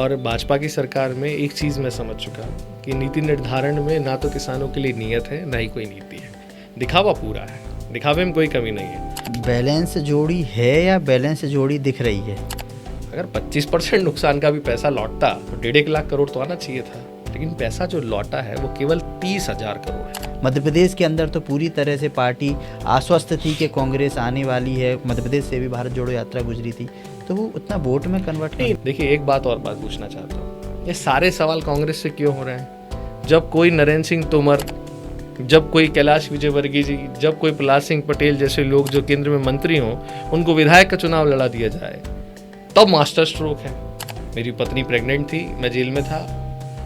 और भाजपा की सरकार में एक चीज़ मैं समझ चुका कि नीति निर्धारण में ना तो किसानों के लिए नीयत है, ना ही कोई नीति है। दिखावा पूरा है, दिखावे में कोई कमी नहीं है। बैलेंस जोड़ी है या बैलेंस जोड़ी दिख रही है? अगर 25% नुकसान का भी पैसा लौटता तो 1.5 लाख करोड़ तो आना चाहिए था, लेकिन पैसा जो लौटा है वो केवल 30,000 करोड़ है। मध्य प्रदेश के अंदर तो पूरी तरह से पार्टी आश्वस्त थी कि कांग्रेस आने वाली है। मध्य प्रदेश से भी भारत जोड़ो यात्रा गुजरी थी, तो वो उतना वोट में कन्वर्ट नहीं। देखिए, एक बात और बात पूछना चाहता हूँ, ये सारे सवाल कांग्रेस से क्यों हो रहे हैं? जब कोई नरेंद्र सिंह तोमर, जब कोई कैलाश विजयवर्गीय जी, जब कोई प्रहलाद सिंह पटेल जैसे लोग जो केंद्र में मंत्री हों, उनको विधायक का चुनाव लड़ा दिया जाए, तब मास्टर स्ट्रोक है। मेरी पत्नी प्रेग्नेंट थी, मैं जेल में था,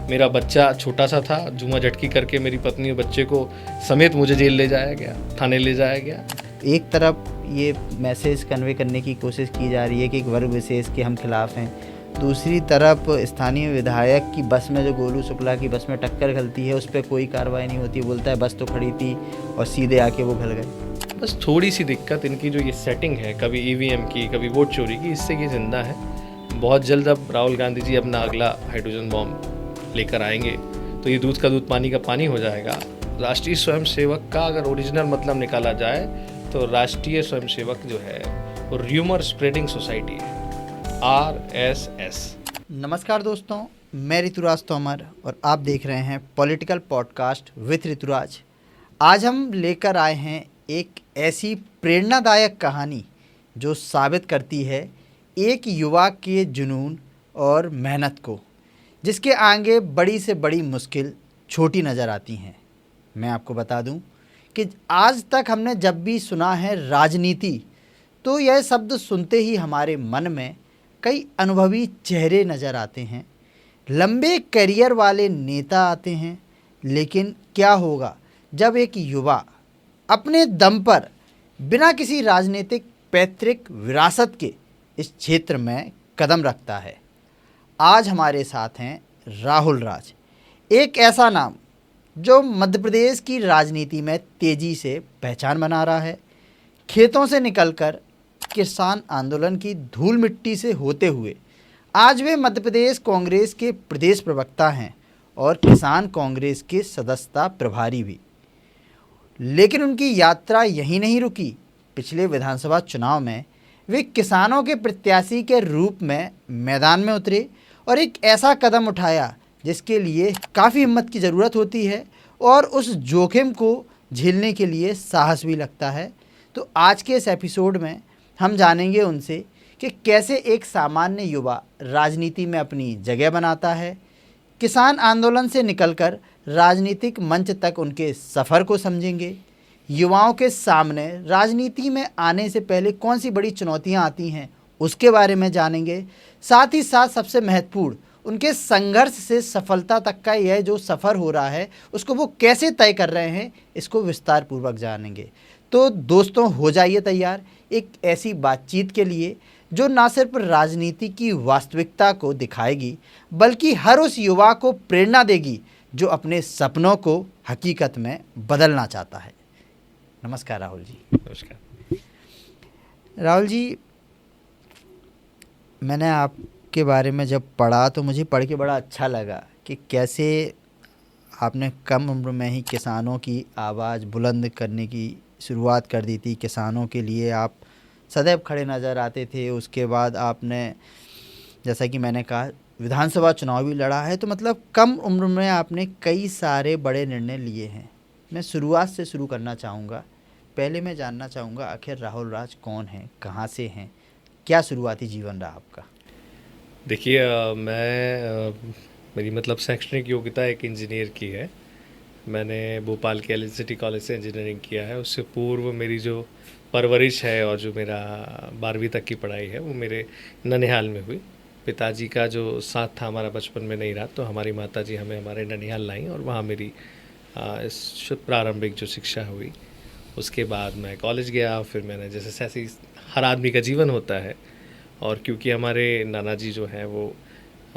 मेरा बच्चा छोटा सा था, जुमा झटकी करके मेरी पत्नी और बच्चे को समेत मुझे जेल ले जाया गया, थाने ले जाया गया। एक तरफ ये मैसेज कन्वे करने की कोशिश की जा रही है कि एक वर्ग विशेष के हम खिलाफ हैं, दूसरी तरफ स्थानीय विधायक की बस में जो गोलू शुक्ला की बस में टक्कर खलती है उस पर कोई कार्रवाई नहीं होती, बोलता है बस तो खड़ी थी और सीधे आके वो घल गए। बस थोड़ी सी दिक्कत इनकी जो ये सेटिंग है, कभी ईवीएम की, कभी वोट चोरी की, इससे ये जिंदा है। बहुत जल्द अब राहुल गांधी जी अपना अगला हाइड्रोजन बॉम्ब लेकर आएंगे तो ये दूध का दूध पानी का पानी हो जाएगा। राष्ट्रीय स्वयंसेवक का अगर ओरिजिनल मतलब निकाला जाए तो राष्ट्रीय स्वयंसेवक जो है वो र्यूमर स्प्रेडिंग सोसाइटी है, RSS। नमस्कार दोस्तों, मैं ऋतुराज तोमर और आप देख रहे हैं पॉलिटिकल पॉडकास्ट विथ ऋतुराज। आज हम लेकर आए हैं एक ऐसी प्रेरणादायक कहानी जो साबित करती है एक युवा के जुनून और मेहनत को, जिसके आगे बड़ी से बड़ी मुश्किल छोटी नज़र आती हैं। मैं आपको बता दूं कि आज तक हमने जब भी सुना है राजनीति, तो यह शब्द सुनते ही हमारे मन में कई अनुभवी चेहरे नज़र आते हैं, लंबे करियर वाले नेता आते हैं। लेकिन क्या होगा जब एक युवा अपने दम पर बिना किसी राजनीतिक पैतृक विरासत के इस क्षेत्र में कदम रखता है? आज हमारे साथ हैं राहुल राज, एक ऐसा नाम जो मध्य प्रदेश की राजनीति में तेज़ी से पहचान बना रहा है। खेतों से निकलकर किसान आंदोलन की धूल मिट्टी से होते हुए आज वे मध्य प्रदेश कांग्रेस के प्रदेश प्रवक्ता हैं और किसान कांग्रेस के सदस्यता प्रभारी भी। लेकिन उनकी यात्रा यहीं नहीं रुकी। पिछले विधानसभा चुनाव में वे किसानों के प्रत्याशी के रूप में मैदान में उतरे और एक ऐसा कदम उठाया जिसके लिए काफ़ी हिम्मत की ज़रूरत होती है और उस जोखिम को झेलने के लिए साहस भी लगता है। तो आज के इस एपिसोड में हम जानेंगे उनसे कि कैसे एक सामान्य युवा राजनीति में अपनी जगह बनाता है, किसान आंदोलन से निकलकर राजनीतिक मंच तक उनके सफ़र को समझेंगे, युवाओं के सामने राजनीति में आने से पहले कौन सी बड़ी चुनौतियां आती हैं उसके बारे में जानेंगे। साथ ही साथ सबसे महत्वपूर्ण, उनके संघर्ष से सफलता तक का यह जो सफ़र हो रहा है उसको वो कैसे तय कर रहे हैं, इसको विस्तार पूर्वक जानेंगे। तो दोस्तों, हो जाइए तैयार एक ऐसी बातचीत के लिए जो ना सिर्फ राजनीति की वास्तविकता को दिखाएगी बल्कि हर उस युवा को प्रेरणा देगी जो अपने सपनों को हकीकत में बदलना चाहता है। नमस्कार राहुल जी। नमस्कार राहुल जी, मैंने आपके बारे में जब पढ़ा तो मुझे पढ़ के बड़ा अच्छा लगा कि कैसे आपने कम उम्र में ही किसानों की आवाज़ बुलंद करने की शुरुआत कर दी थी। किसानों के लिए आप सदैव खड़े नज़र आते थे। उसके बाद आपने, जैसा कि मैंने कहा, विधानसभा चुनाव भी लड़ा है। तो मतलब कम उम्र में आपने कई सारे बड़े निर्णय लिए हैं। मैं शुरुआत से शुरू करना चाहूँगा। पहले मैं जानना चाहूँगा आखिर राहुल राज कौन है, कहाँ से हैं, क्या शुरुआती जीवन रहा आपका? देखिए, मेरी मतलब शैक्षणिक योग्यता एक इंजीनियर की है। मैंने भोपाल के एलिसिटी कॉलेज से इंजीनियरिंग किया है। उससे पूर्व मेरी जो परवरिश है और जो मेरा 12वीं तक की पढ़ाई है वो मेरे ननिहाल में हुई। पिताजी का जो साथ था हमारा बचपन में नहीं रहा, तो हमारी माताजी हमें हमारे ननिहाल लाईं और वहाँ मेरी इस प्रारंभिक जो शिक्षा हुई। उसके बाद मैं कॉलेज गया, फिर मैंने जैसे हर आदमी का जीवन होता है, और क्योंकि हमारे नाना जी जो हैं वो,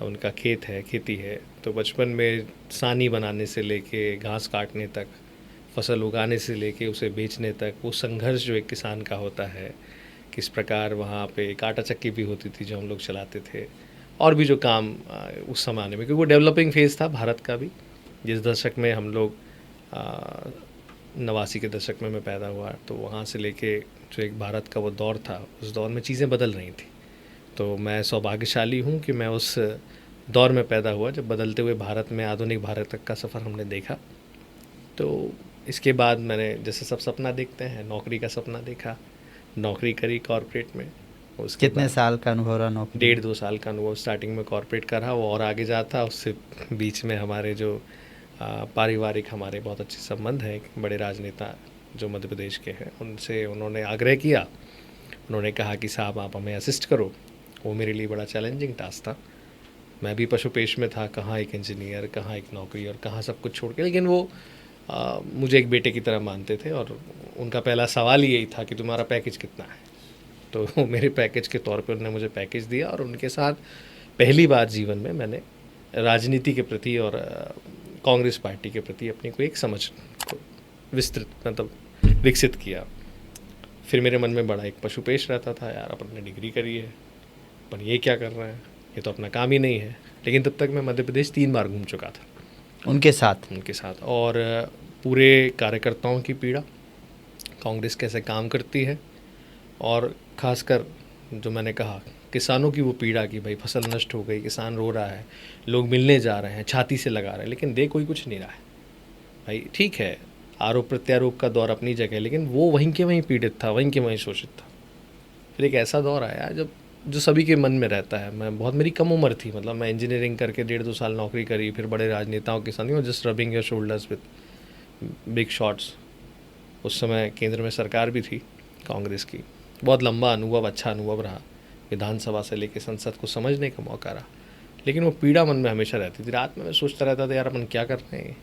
उनका खेत है, खेती है, तो बचपन में सानी बनाने से लेके घास काटने तक, फसल उगाने से लेके उसे बेचने तक, वो संघर्ष जो एक किसान का होता है, किस प्रकार वहाँ पे एक आटा चक्की भी होती थी जो हम लोग चलाते थे, और भी जो काम उस समय आने में, क्योंकि वो डेवलपिंग फेज़ था भारत का भी। जिस दशक में हम लोग 89 के दशक में मैं पैदा हुआ, तो वहाँ से लेके जो एक भारत का वो दौर था, उस दौर में चीज़ें बदल रही थी। तो मैं सौभाग्यशाली हूँ कि मैं उस दौर में पैदा हुआ जब बदलते हुए भारत में आधुनिक भारत तक का सफ़र हमने देखा। तो इसके बाद मैंने, जैसे सब सपना देखते हैं, नौकरी का सपना देखा, नौकरी करी कॉरपोरेट में। उसके कितने बाद साल का अनुभव रहा नौकरी? 1.5-2 साल का अनुभव स्टार्टिंग में कॉरपोरेट का रहा, वो और आगे जाता। उससे बीच में हमारे जो पारिवारिक हमारे बहुत अच्छे संबंध हैं, एक बड़े राजनेता जो मध्य प्रदेश के हैं, उनसे उन्होंने आग्रह किया। उन्होंने कहा कि साहब आप हमें असिस्ट करो। वो मेरे लिए बड़ा चैलेंजिंग टास्क था। मैं भी पशुपेश में था, कहाँ एक इंजीनियर, कहाँ एक नौकरी और कहाँ सब कुछ छोड़ के, लेकिन वो मुझे एक बेटे की तरह मानते थे। और उनका पहला सवाल ही यही था कि तुम्हारा पैकेज कितना है। तो मेरे पैकेज के तौर पे उन्होंने मुझे पैकेज दिया, और उनके साथ पहली बार जीवन में मैंने राजनीति के प्रति और कांग्रेस पार्टी के प्रति अपनी कोई एक समझ को विस्तृत मतलब विकसित किया। फिर मेरे मन में बड़ा एक पशुपेश रहता था, यार अपन ने डिग्री करी है, अपन ये क्या कर रहे हैं, ये तो अपना काम ही नहीं है। लेकिन तब तक मैं मध्य प्रदेश 3 बार घूम चुका था उनके साथ। और पूरे कार्यकर्ताओं की पीड़ा, कांग्रेस कैसे काम करती है, और ख़ासकर जो मैंने कहा किसानों की वो पीड़ा कि भाई फसल नष्ट हो गई, किसान रो रहा है, लोग मिलने जा रहे हैं, छाती से लगा रहे हैं, लेकिन दे कोई कुछ नहीं रहा है। भाई ठीक है, आरोप प्रत्यारोप का दौर अपनी जगह, लेकिन वो वहीं के वहीं पीड़ित था, वहीं के वहीं शोषित था। फिर एक ऐसा दौर आया जब जो सभी के मन में रहता है। मेरी कम उम्र थी, मतलब मैं इंजीनियरिंग करके 1.5-2 साल नौकरी करी, फिर बड़े राजनेताओं के साथ just rubbing your shoulders with big shots. उस समय केंद्र में सरकार भी थी कांग्रेस की। बहुत लंबा अनुभव, अच्छा अनुभव रहा, विधानसभा से लेकर संसद को समझने का मौका रहा। लेकिन वो पीड़ा मन में हमेशा रहती थी। रात में मैं सोचता रहता था, यार अपन क्या कर रहे हैं।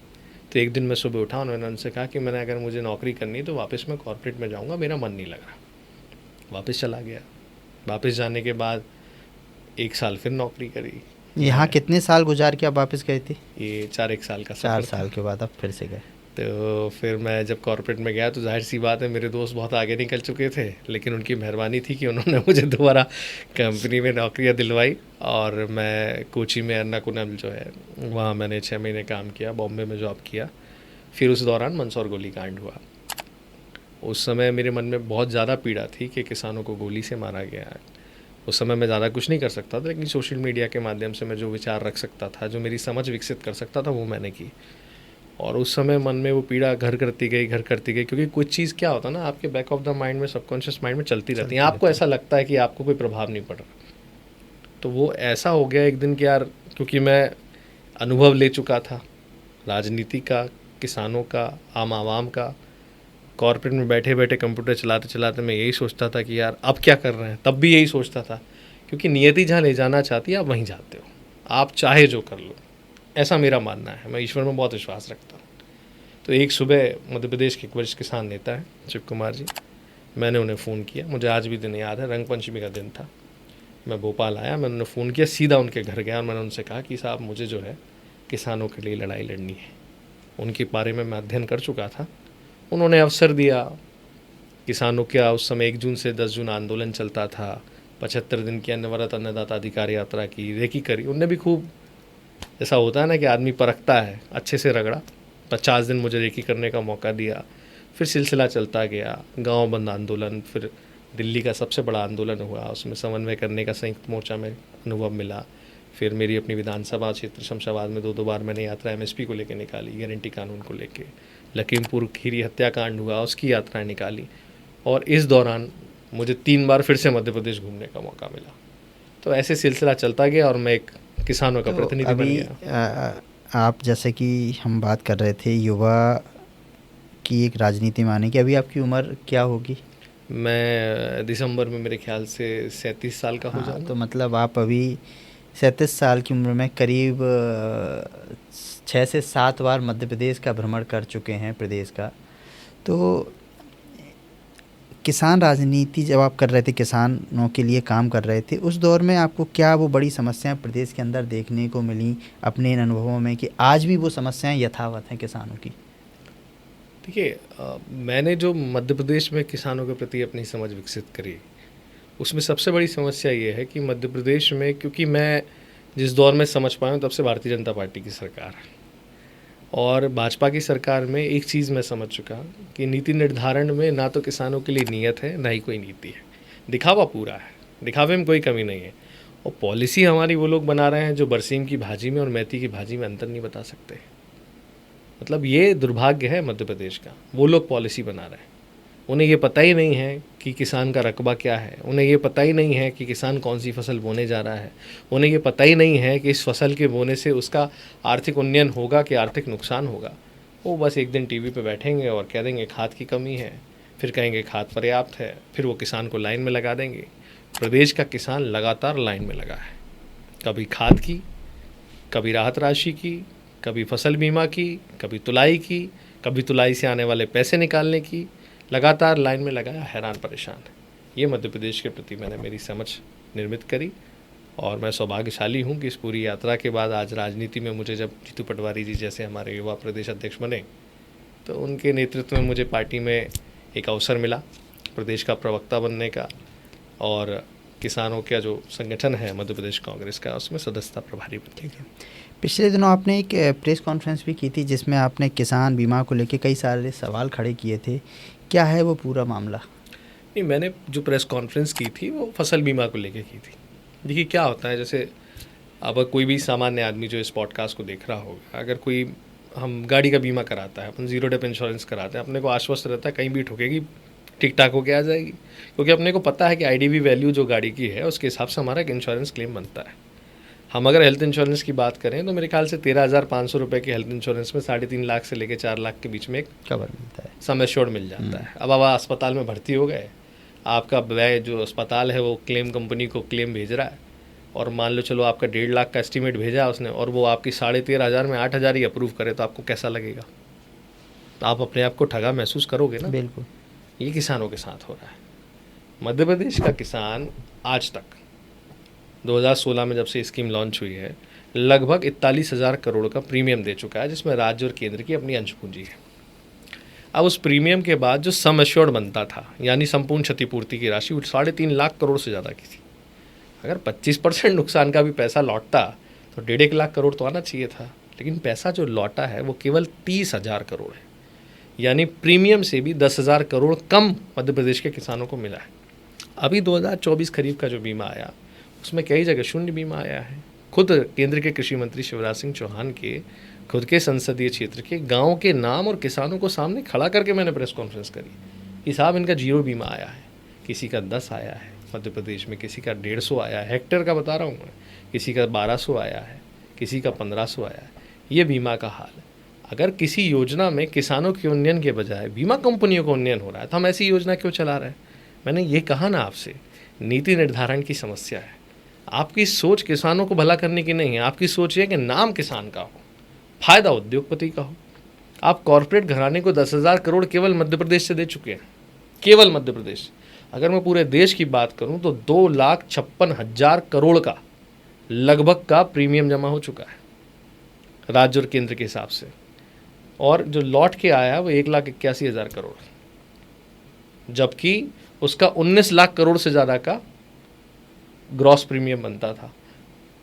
तो एक दिन मैं सुबह उठा और मैंने उनसे कहा कि मैंने अगर मुझे नौकरी करनी है तो वापस मैं कॉर्पोरेट में जाऊँगा, मेरा मन नहीं लग रहा। वापस चला गया। वापस जाने के बाद 1 साल फिर नौकरी करी। यहाँ कितने साल गुजार के आप वापस गए थे? ये 4-1 साल का 4 सफ़र साल था। के बाद आप फिर से गए। तो फिर मैं जब कॉर्पोरेट में गया तो जाहिर सी बात है, मेरे दोस्त बहुत आगे निकल चुके थे, लेकिन उनकी मेहरबानी थी कि उन्होंने मुझे दोबारा कंपनी में नौकरियां दिलवाई। और मैं कोची में एर्नाकुलम जो है वहाँ मैंने 6 महीने काम किया, बॉम्बे में जॉब किया। फिर उस दौरान मंदसौर गोलीकांड हुआ। उस समय मेरे मन में बहुत ज़्यादा पीड़ा थी कि किसानों को गोली से मारा गया है। उस समय मैं ज़्यादा कुछ नहीं कर सकता था, लेकिन सोशल मीडिया के माध्यम से मैं जो विचार रख सकता था, जो मेरी समझ विकसित कर सकता था, वो मैंने की। और उस समय मन में वो पीड़ा घर करती गई, क्योंकि कुछ चीज़ क्या होता है ना, आपके बैक ऑफ द माइंड में, सबकॉन्शियस माइंड में चलती रहती है। आपको ऐसा लगता है कि आपको कोई प्रभाव नहीं पड़ रहा। तो वो ऐसा हो गया एक दिन कि यार, क्योंकि मैं अनुभव ले चुका था राजनीति का, किसानों का, आम आवाम का। कॉर्पोरेट में बैठे बैठे कंप्यूटर चलाते चलाते मैं यही सोचता था कि यार अब क्या कर रहे हैं। तब भी यही सोचता था, क्योंकि नियति जहाँ ले जाना चाहती है आप वहीं जाते हो, आप चाहे जो कर लो। ऐसा मेरा मानना है। मैं ईश्वर में बहुत विश्वास रखता हूँ। तो एक सुबह मध्य प्रदेश के एक वरिष्ठ किसान नेता हैं शिव कुमार जी, मैंने उन्हें फ़ोन किया। मुझे आज भी दिन याद है, रंगपंचमी का दिन था। मैं भोपाल आया, मैंने उन्हें फ़ोन किया, सीधा उनके घर गया और मैंने उनसे कहा कि साहब मुझे जो है किसानों के लिए लड़ाई लड़नी है। उनके बारे में मैं अध्ययन कर चुका था। उन्होंने अवसर दिया। किसानों का उस समय 1 जून से 10 जून आंदोलन चलता था। 75 दिन की अनवरत अन्नदाता अधिकार यात्रा की, रेकी करी। उनने भी खूब, ऐसा होता है ना कि आदमी परखता है, अच्छे से रगड़ा। 50 दिन मुझे रेकी करने का मौका दिया। फिर सिलसिला चलता गया, गांव बंद आंदोलन, फिर दिल्ली का सबसे बड़ा आंदोलन हुआ, उसमें समन्वय करने का संयुक्त मोर्चा में अनुभव मिला। फिर मेरी अपनी विधानसभा क्षेत्र शमशाबाद में 2-2 बार मैंने यात्रा एमएसपी को लेकर निकाली, गारंटी कानून को लेके। लखीमपुर खीरी हत्याकांड हुआ, उसकी यात्राएं निकाली। और इस दौरान मुझे 3 बार फिर से मध्य प्रदेश घूमने का मौका मिला। तो ऐसे सिलसिला चलता गया और मैं एक किसानों का प्रतिनिधि बन गया। आप जैसे कि हम बात कर रहे थे युवा की एक राजनीति में आने की, अभी आपकी उम्र क्या होगी? मैं दिसंबर में मेरे ख्याल से 37 साल का हो जाऊंगा। तो मतलब आप अभी 37 साल की उम्र में करीब 6 से 7 बार मध्य प्रदेश का भ्रमण कर चुके हैं, प्रदेश का। तो किसान राजनीति जब आप कर रहे थे, किसानों के लिए काम कर रहे थे, उस दौर में आपको क्या वो बड़ी समस्याएं प्रदेश के अंदर देखने को मिली अपने इन अनुभवों में, कि आज भी वो समस्याएं यथावत हैं किसानों की? देखिए, मैंने जो मध्य प्रदेश में किसानों के प्रति अपनी समझ विकसित करी, उसमें सबसे बड़ी समस्या ये है कि मध्य प्रदेश में, क्योंकि मैं जिस दौर में समझ पाया हूँ तब से भारतीय जनता पार्टी की सरकार है। और भाजपा की सरकार में एक चीज़ मैं समझ चुका कि नीति निर्धारण में ना तो किसानों के लिए नीयत है, ना ही कोई नीति है। दिखावा पूरा है, दिखावे में कोई कमी नहीं है। और पॉलिसी हमारी वो लोग बना रहे हैं जो बरसीम की भाजी में और मेथी की भाजी में अंतर नहीं बता सकते। मतलब ये दुर्भाग्य है मध्य प्रदेश का। वो लोग पॉलिसी बना रहे हैं, उन्हें ये पता ही नहीं है कि किसान का रकबा क्या है, उन्हें ये पता ही नहीं है कि किसान कौन सी फसल बोने जा रहा है, उन्हें ये पता ही नहीं है कि इस फसल के बोने से उसका आर्थिक उन्नयन होगा कि आर्थिक नुकसान होगा। वो बस एक दिन टीवी पे बैठेंगे और कह देंगे खाद की कमी है, फिर कहेंगे खाद पर्याप्त है, फिर वो किसान को लाइन में लगा देंगे। प्रदेश का किसान लगातार लाइन में लगा है, कभी खाद की, कभी राहत राशि की, कभी फसल बीमा की, कभी तुलाई की, कभी तुलाई से आने वाले पैसे निकालने की, लगातार लाइन में लगाया, हैरान परेशान। ये मध्य प्रदेश के प्रति मैंने मेरी समझ निर्मित करी और मैं सौभाग्यशाली हूँ कि इस पूरी यात्रा के बाद आज राजनीति में मुझे जब जीतू पटवारी जी जैसे हमारे युवा प्रदेश अध्यक्ष बने तो उनके नेतृत्व में मुझे पार्टी में एक अवसर मिला प्रदेश का प्रवक्ता बनने का, और किसानों का जो संगठन है मध्य प्रदेश कांग्रेस का उसमें सदस्यता प्रभारी बनने का। पिछले दिनों आपने एक प्रेस कॉन्फ्रेंस भी की थी जिसमें आपने किसान बीमा को लेकर कई सारे सवाल खड़े किए थे। क्या है वो पूरा मामला? नहीं, मैंने जो प्रेस कॉन्फ्रेंस की थी वो फसल बीमा को लेकर की थी। देखिए क्या होता है, जैसे अब कोई भी सामान्य आदमी जो इस पॉडकास्ट को देख रहा होगा, अगर कोई हम गाड़ी का बीमा कराता है, अपन जीरो डेप इंश्योरेंस कराते हैं, अपने को आश्वस्त रहता है कहीं भी ठुकेगी ठीक ठाक होके आ जाएगी, क्योंकि अपने को पता है कि आईडीवी वैल्यू जो गाड़ी की है उसके हिसाब से हमारा एक इंश्योरेंस क्लेम बनता है। हम अगर हेल्थ इंश्योरेंस की बात करें तो मेरे ख्याल से 13,500 रुपये के हेल्थ इंश्योरेंस में 3.5 लाख से लेकर 4 लाख के बीच में एक कवर मिलता है, सम एश्योर्ड मिल जाता है। अब आप अस्पताल में भर्ती हो गए, आपका व्यय जो अस्पताल है वो क्लेम कंपनी को क्लेम भेज रहा है, और मान लो चलो आपका 1.5 लाख का एस्टीमेट भेजा उसने और वो आपकी 13,500 में 8,000 ही अप्रूव करे तो आपको कैसा लगेगा? तो आप अपने आप को ठगा महसूस करोगे ना। बिल्कुल। ये किसानों के साथ हो रहा है। मध्य प्रदेश का किसान आज तक 2016 में जब से स्कीम लॉन्च हुई है लगभग 41,000 करोड़ का प्रीमियम दे चुका है, जिसमें राज्य और केंद्र की अपनी अंश पूंजी है। अब उस प्रीमियम के बाद जो सम एश्योर्ड बनता था, यानी संपूर्ण क्षतिपूर्ति की राशि, 3.5 लाख करोड़ से ज़्यादा की थी। अगर 25% नुकसान का भी पैसा लौटता तो 1.5 लाख करोड़ तो आना चाहिए था, लेकिन पैसा जो लौटा है वो केवल 30,000 करोड़ है, यानी प्रीमियम से भी 10,000 करोड़ कम मध्य प्रदेश के किसानों को मिला है। अभी 2024 खरीफ का जो बीमा आया उसमें कई जगह शून्य बीमा आया है। खुद केंद्र के कृषि मंत्री शिवराज सिंह चौहान के खुद के संसदीय क्षेत्र के गांव के नाम और किसानों को सामने खड़ा करके मैंने प्रेस कॉन्फ्रेंस करी कि साहब इनका 0 बीमा आया है, किसी का 10 आया है मध्य प्रदेश में, किसी का 150 आया है, हेक्टेयर का बता रहा हूँ मैं, किसी का 1200 आया है, किसी का 1500 आया है। ये बीमा का हाल है। अगर किसी योजना में किसानों के उन्नयन के बजाय बीमा कंपनियों का उन्नयन हो रहा है तो हम ऐसी योजना क्यों चला रहे हैं? मैंने ये कहा ना आपसे, नीति निर्धारण की समस्या है। आपकी सोच किसानों को भला करने की नहीं है, आपकी सोच ये कि नाम किसान का हो, फायदा उद्योगपति का हो। आप कॉरपोरेट घराने को 10,000 करोड़ केवल मध्य प्रदेश से दे चुके हैं, केवल मध्य प्रदेश। अगर मैं पूरे देश की बात करूं तो 2,56,000 करोड़ का लगभग का प्रीमियम जमा हो चुका है राज्य और केंद्र के हिसाब से, और जो लौट के आया वो 1,81,000 करोड़, जबकि उसका 19 लाख करोड़ से ज़्यादा का ग्रॉस प्रीमियम बनता था।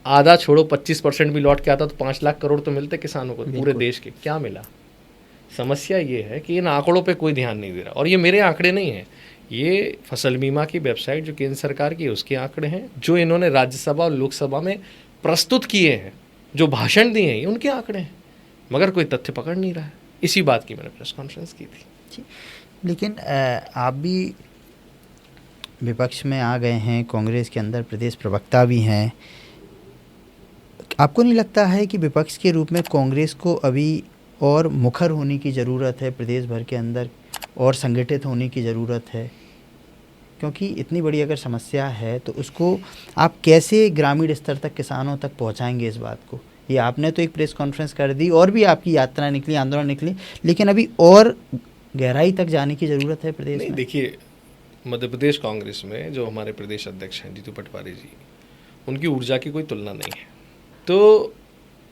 आधा छोड़ो, 25% भी लौट के आता तो 5 लाख करोड़ तो मिलते किसानों को पूरे देश के। क्या मिला? समस्या ये है कि इन आंकड़ों पे कोई ध्यान नहीं दे रहा, और ये मेरे आंकड़े नहीं हैं, ये फसल बीमा की वेबसाइट जो केंद्र सरकार की है उसके आंकड़े हैं, जो इन्होंने राज्यसभा और लोकसभा में प्रस्तुत किए हैं, जो भाषण दिए हैं, ये उनके आंकड़े हैं, मगर कोई तथ्य पकड़ नहीं रहा है। इसी बात की मैंने प्रेस कॉन्फ्रेंस की थी। लेकिन आप भी विपक्ष में आ गए हैं, कांग्रेस के अंदर प्रदेश प्रवक्ता भी हैं। आपको नहीं लगता है कि विपक्ष के रूप में कांग्रेस को अभी और मुखर होने की ज़रूरत है, प्रदेश भर के अंदर और संगठित होने की ज़रूरत है? क्योंकि इतनी बड़ी अगर समस्या है तो उसको आप कैसे ग्रामीण स्तर तक किसानों तक पहुंचाएंगे इस बात को? ये आपने तो एक प्रेस कॉन्फ्रेंस कर दी और भी आपकी यात्रा निकली, आंदोलन निकली, लेकिन अभी और गहराई तक जाने की ज़रूरत है प्रदेश में। देखिए, मध्य प्रदेश कांग्रेस में जो हमारे प्रदेश अध्यक्ष हैं जीतू पटवारी जी, उनकी ऊर्जा की कोई तुलना नहीं है। तो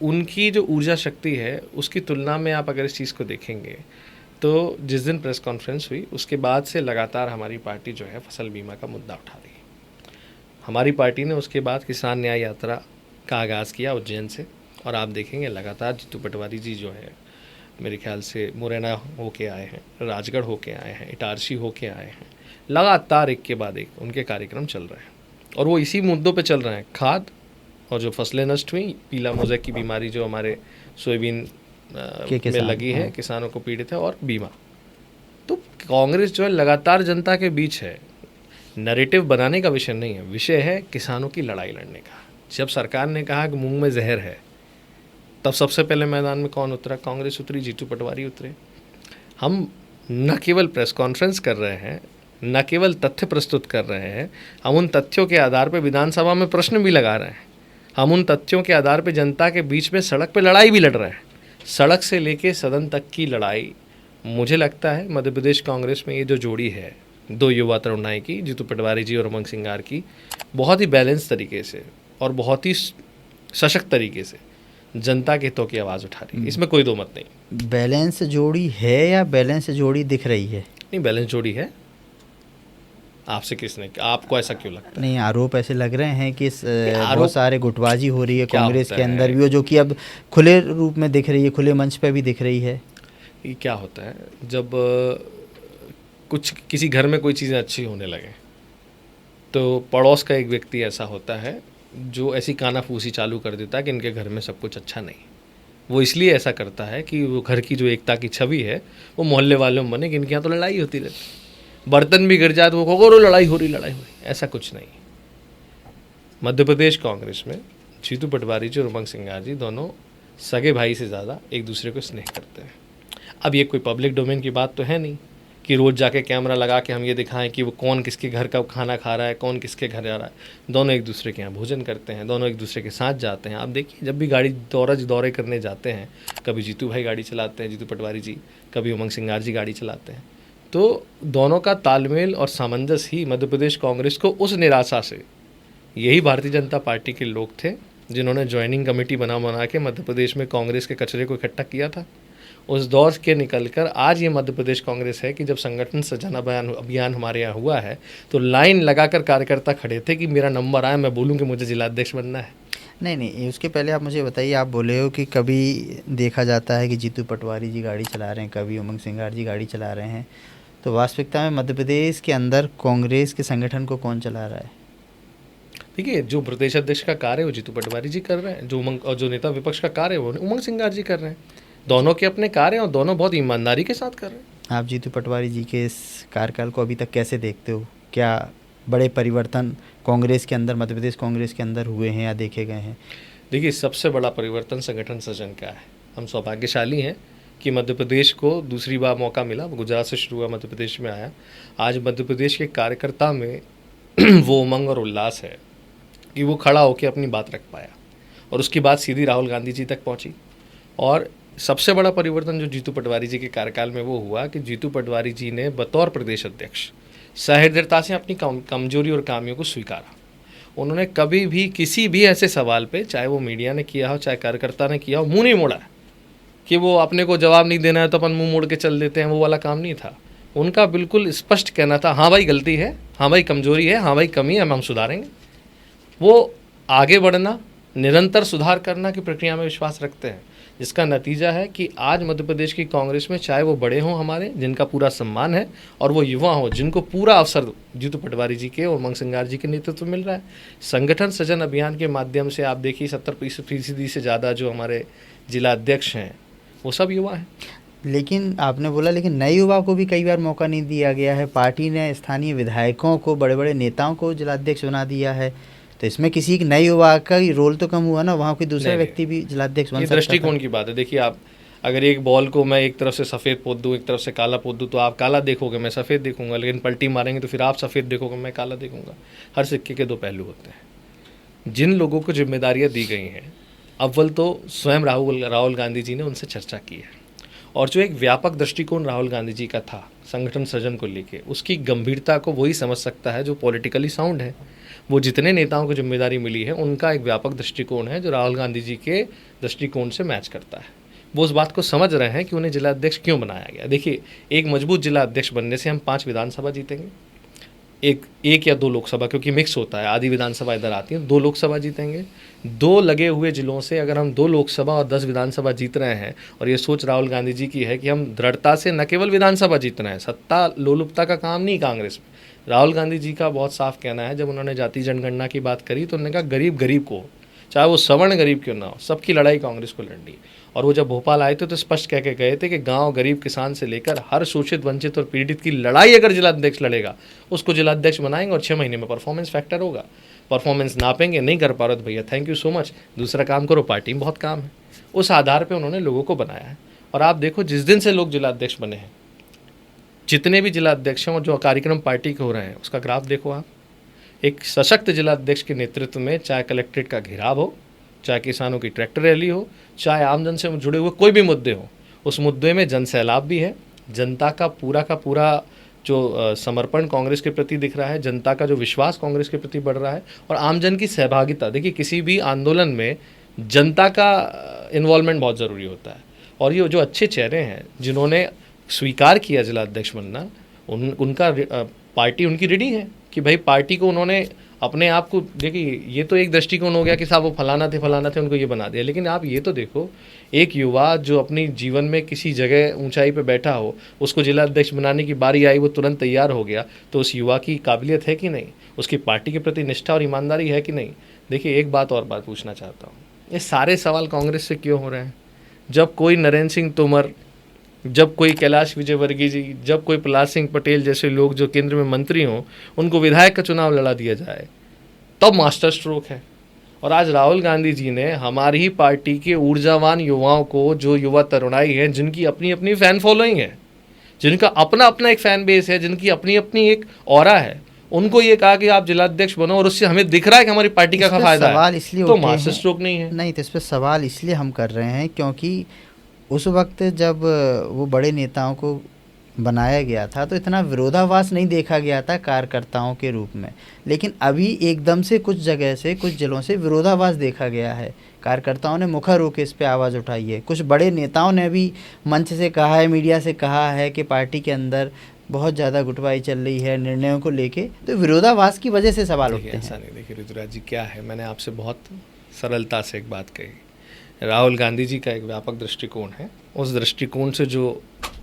उनकी जो ऊर्जा शक्ति है उसकी तुलना में आप अगर इस चीज़ को देखेंगे तो जिस दिन प्रेस कॉन्फ्रेंस हुई उसके बाद से लगातार हमारी पार्टी जो है फसल बीमा का मुद्दा उठा रही है। हमारी पार्टी ने उसके बाद किसान न्याय यात्रा का आगाज़ किया उज्जैन से, और आप देखेंगे लगातार जीतू पटवारी जी जो है मेरे ख्याल से मुरैना होके आए हैं, राजगढ़ होके आए हैं, इटारसी होके आए हैं, लगातार एक के बाद एक उनके कार्यक्रम चल रहे हैं और वो इसी मुद्दों पे चल रहे हैं, खाद और जो फसलें नष्ट हुई, पीला मोज़ेक की बीमारी जो हमारे सोयाबीन में लगी है, किसानों को पीड़ित है, और बीमा। तो कांग्रेस जो है लगातार जनता के बीच है, नैरेटिव बनाने का विषय नहीं है, विषय है किसानों की लड़ाई लड़ने का। जब सरकार ने कहा कि मूंग में जहर है, तब सबसे पहले मैदान में कौन उतरा? कांग्रेस उतरी, जीतू पटवारी उतरे। हम न केवल प्रेस कॉन्फ्रेंस कर रहे हैं, न केवल तथ्य प्रस्तुत कर रहे हैं, हम उन तथ्यों के आधार पर विधानसभा में प्रश्न भी लगा रहे हैं, हम उन तथ्यों के आधार पर जनता के बीच में सड़क पर लड़ाई भी लड़ रहे हैं। सड़क से लेके सदन तक की लड़ाई, मुझे लगता है मध्य प्रदेश कांग्रेस में ये जो जोड़ी है दो युवा तरुणाई की, जीतू पटवारी जी और उमंग सिंगार की, बहुत ही बैलेंस तरीके से और बहुत ही सशक्त तरीके से जनता के हितों की आवाज़ उठा रही है, इसमें कोई दो मत नहीं। बैलेंस जोड़ी है या बैलेंस जोड़ी दिख रही है? नहीं, बैलेंस जोड़ी है। आपसे किसने, आपको ऐसा क्यों लगता है? नहीं, आरोप ऐसे लग रहे हैं कि बहुत सारे गुटबाजी हो रही है कांग्रेस के अंदर भी, जो कि अब खुले रूप में दिख रही है, खुले मंच पे भी दिख रही है। ये क्या होता है, जब कुछ किसी घर में कोई चीज़ें अच्छी होने लगे तो पड़ोस का एक व्यक्ति ऐसा होता है जो ऐसी कानाफूसी चालू कर देता है कि इनके घर में सब कुछ अच्छा नहीं। वो इसलिए ऐसा करता है कि वो घर की जो एकता की छवि है वो मोहल्ले वालों में बने कि इनके यहाँ तो लड़ाई होती रहती, बर्तन भी गिर जाए तो वो कहो लड़ाई हो रही। ऐसा कुछ नहीं। मध्य प्रदेश कांग्रेस में जीतू पटवारी जी और उमंग सिंगार जी दोनों सगे भाई से ज़्यादा एक दूसरे को स्नेह करते हैं। अब ये कोई पब्लिक डोमेन की बात तो है नहीं कि रोज़ जाके कैमरा लगा के हम ये दिखाएं कि वो कौन किसके घर का खाना खा रहा है, कौन किसके घर जा रहा है। दोनों एक दूसरे के यहाँ भोजन करते हैं, दोनों एक दूसरे के साथ जाते हैं। आप देखिए, जब भी गाड़ी दौरे करने जाते हैं, कभी जीतू भाई गाड़ी चलाते हैं, जीतू पटवारी जी, कभी उमंग सिंगार जी गाड़ी चलाते हैं। तो दोनों का तालमेल और सामंजस्य ही मध्य प्रदेश कांग्रेस को उस निराशा से, यही भारतीय जनता पार्टी के लोग थे जिन्होंने ज्वाइनिंग कमेटी बना के मध्य प्रदेश में कांग्रेस के कचरे को इकट्ठा किया था। उस दौर के निकलकर आज ये मध्य प्रदेश कांग्रेस है कि जब संगठन सृजन अभियान हमारे यहाँ हुआ है तो लाइन लगाकर कार्यकर्ता खड़े थे कि मेरा नंबर आए, मैं बोलूँ कि मुझे जिलाध्यक्ष बनना है। नहीं, उसके पहले आप मुझे बताइए, आप बोले हो कि कभी देखा जाता है कि जीतू पटवारी जी गाड़ी चला रहे हैं, कभी उमंग सिंगार जी गाड़ी चला रहे हैं, तो वास्तविकता में मध्य प्रदेश के अंदर कांग्रेस के संगठन को कौन चला रहा है? देखिए, जो प्रदेश अध्यक्ष का कार्य है वो जीतू पटवारी जी कर रहे हैं, जो नेता विपक्ष का कार्य है वो उमंग सिंगार जी कर रहे हैं। दोनों के अपने कार्य हैं और दोनों बहुत ईमानदारी के साथ कर रहे हैं। आप जीतू पटवारी जी के इस कार्यकाल को अभी तक कैसे देखते हो? क्या बड़े परिवर्तन कांग्रेस के अंदर, मध्य प्रदेश कांग्रेस के अंदर हुए हैं या देखे गए हैं? देखिए, सबसे बड़ा परिवर्तन संगठन सृजन का है। हम सौभाग्यशाली हैं कि मध्य प्रदेश को दूसरी बार मौका मिला। गुजरात से शुरू हुआ, मध्य प्रदेश में आया। आज मध्य प्रदेश के कार्यकर्ता में वो उमंग और उल्लास है कि वो खड़ा होकर अपनी बात रख पाया और उसकी बात सीधी राहुल गांधी जी तक पहुंची। और सबसे बड़ा परिवर्तन जो जीतू पटवारी जी के कार्यकाल में वो हुआ कि जीतू पटवारी जी ने बतौर प्रदेश अध्यक्ष सहृदयता से अपनी कमजोरी और खामियों को स्वीकारा। उन्होंने कभी भी किसी भी ऐसे सवाल पे, चाहे वो मीडिया ने किया हो, चाहे कार्यकर्ता ने किया हो, मुंह नहीं मोड़ा कि वो अपने को जवाब नहीं देना है तो अपन मुंह मोड़ के चल देते हैं, वो वाला काम नहीं था। उनका बिल्कुल स्पष्ट कहना था, हाँ भाई गलती है, हाँ भाई कमजोरी है, हाँ भाई कमी है, हम सुधारेंगे। वो आगे बढ़ना, निरंतर सुधार करना की प्रक्रिया में विश्वास रखते हैं, जिसका नतीजा है कि आज मध्य प्रदेश की कांग्रेस में चाहे वो बड़े हों हमारे, जिनका पूरा सम्मान है, और वो युवा हों जिनको पूरा अवसर जीतू पटवारी जी के और उमंग सिंगार जी के नेतृत्व मिल रहा है। संगठन सृजन अभियान के माध्यम से आप देखिए 70% से ज़्यादा जो हमारे जिला अध्यक्ष हैं वो सब युवा हैं। लेकिन आपने बोला, लेकिन नए युवा को भी कई बार मौका नहीं दिया गया है। पार्टी ने स्थानीय विधायकों को, बड़े बड़े नेताओं को जिलाध्यक्ष बना दिया है, तो इसमें किसी एक नए युवा का रोल तो कम हुआ ना, वहाँ कोई दूसरा व्यक्ति भी जिलाध्यक्ष बन सकता है। दृष्टिकोण की बात है। देखिए, आप अगर एक बॉल को मैं एक तरफ से सफ़ेद पोत दूँ, एक तरफ से काला पोत दूँ, तो आप काला देखोगे, मैं सफ़ेद देखूंगा, लेकिन पलटी मारेंगे तो फिर आप सफ़ेद देखोगे, मैं काला देखूंगा। हर सिक्के के दो पहलू होते हैं। जिन लोगों को जिम्मेदारियाँ दी गई हैं, अव्वल तो स्वयं राहुल गांधी जी ने उनसे चर्चा की है, और जो एक व्यापक दृष्टिकोण राहुल गांधी जी का था संगठन सृजन को लेके, उसकी गंभीरता को वही समझ सकता है जो पॉलिटिकली साउंड है। वो जितने नेताओं को जिम्मेदारी मिली है, उनका एक व्यापक दृष्टिकोण है जो राहुल गांधी जी के दृष्टिकोण से मैच करता है। वो उस बात को समझ रहे हैं कि उन्हें जिला अध्यक्ष क्यों बनाया गया। देखिए, एक मजबूत जिला अध्यक्ष बनने से हम 5 विधानसभा जीतेंगे, एक या 2 लोकसभा, क्योंकि मिक्स होता है, आधी विधानसभा इधर आती है, 2 लोकसभा जीतेंगे। 2 लगे हुए जिलों से अगर हम 2 लोकसभा और 10 विधानसभा जीत रहे हैं, और ये सोच राहुल गांधी जी की है कि हम दृढ़ता से न केवल विधानसभा जीत रहे हैं, सत्ता लोलुपता का काम नहीं कांग्रेस में। राहुल गांधी जी का बहुत साफ कहना है, जब उन्होंने जाति जनगणना की बात करी तो उन्होंने कहा गरीब गरीब को, चाहे वो सवर्ण गरीब क्यों ना हो, सबकी लड़ाई कांग्रेस को लड़नी है। और वो जब भोपाल आए थे तो स्पष्ट कह के गए थे कि गांव, गरीब, किसान से लेकर हर शोषित, वंचित और पीड़ित की लड़ाई अगर जिलाध्यक्ष लड़ेगा, उसको जिलाध्यक्ष बनाएंगे और 6 महीने में परफॉर्मेंस फैक्टर होगा। परफॉर्मेंस नापेंगे, नहीं कर पा रहे तो भैया थैंक यू सो मच, दूसरा काम करो, पार्टी में बहुत काम है। उस आधार पर उन्होंने लोगों को बनाया है। और आप देखो, जिस दिन से लोग जिलाध्यक्ष बने हैं, जितने भी जिलाध्यक्ष हैं और जो कार्यक्रम पार्टी के हो रहे हैं, उसका ग्राफ देखो आप। एक सशक्त जिलाध्यक्ष के नेतृत्व में, चाहे कलेक्ट्रेट का घेराव हो, चाहे किसानों की ट्रैक्टर रैली हो, चाहे आमजन से जुड़े हुए कोई भी मुद्दे हो, उस मुद्दे में जन सैलाब भी है। जनता का पूरा जो समर्पण कांग्रेस के प्रति दिख रहा है, जनता का जो विश्वास कांग्रेस के प्रति बढ़ रहा है, और आमजन की सहभागिता। देखिए, किसी भी आंदोलन में जनता का इन्वॉल्वमेंट बहुत ज़रूरी होता है। और ये जो अच्छे चेहरे हैं जिन्होंने स्वीकार किया जिलाध्यक्ष बनना, उनका पार्टी उनकी रेडी है कि भाई पार्टी को उन्होंने अपने आप को, देखिए ये तो एक दृष्टिकोण हो गया कि साहब वो फलाना थे उनको ये बना दिया, लेकिन आप ये तो देखो, एक युवा जो अपनी जीवन में किसी जगह ऊंचाई पे बैठा हो, उसको जिलाध्यक्ष बनाने की बारी आई, वो तुरंत तैयार हो गया, तो उस युवा की काबिलियत है कि नहीं, उसकी पार्टी के प्रति निष्ठा और ईमानदारी है कि नहीं। देखिए, एक बात पूछना चाहता हूँ, ये सारे सवाल कांग्रेस से क्यों हो रहे हैं? जब कोई नरेंद्र सिंह तोमर, जब कोई कैलाश विजयवर्गीय जी, जब कोई प्रहलाद सिंह पटेल जैसे लोग जो केंद्र में मंत्री हों, उनको विधायक का चुनाव लड़ा दिया जाए, तब मास्टर स्ट्रोक है। और आज राहुल गांधी जी ने हमारी ही पार्टी के ऊर्जावान युवाओं को, जो युवा तरुणाई हैं, जिनकी अपनी अपनी फैन फॉलोइंग है, जिनका अपना अपना एक फैन बेस है, जिनकी अपनी अपनी एक ऑरा है, उनको ये कहा कि आप जिलाध्यक्ष बनो और उससे हमें दिख रहा है कि हमारी पार्टी का फायदा है, तो मास्टर स्ट्रोक नहीं है। नहीं, तो इस पर सवाल इसलिए हम कर रहे हैं क्योंकि उस वक्त जब वो बड़े नेताओं को बनाया गया था तो इतना विरोधाभास नहीं देखा गया था कार्यकर्ताओं के रूप में, लेकिन अभी एकदम से कुछ जगह से, कुछ जिलों से विरोधाभास देखा गया है। कार्यकर्ताओं ने मुखर होकर इस पे आवाज़ उठाई है। कुछ बड़े नेताओं ने भी मंच से कहा है, मीडिया से कहा है कि पार्टी के अंदर बहुत ज़्यादा गुटबाई चल रही है निर्णयों को लेके, तो विरोधाभास की वजह से सवाल उठते हैं। ऐसा नहीं, देखिए ऋतुराज जी, क्या है, मैंने आपसे बहुत सरलता से एक बात कही, राहुल गांधी जी का एक व्यापक दृष्टिकोण है। उस दृष्टिकोण से जो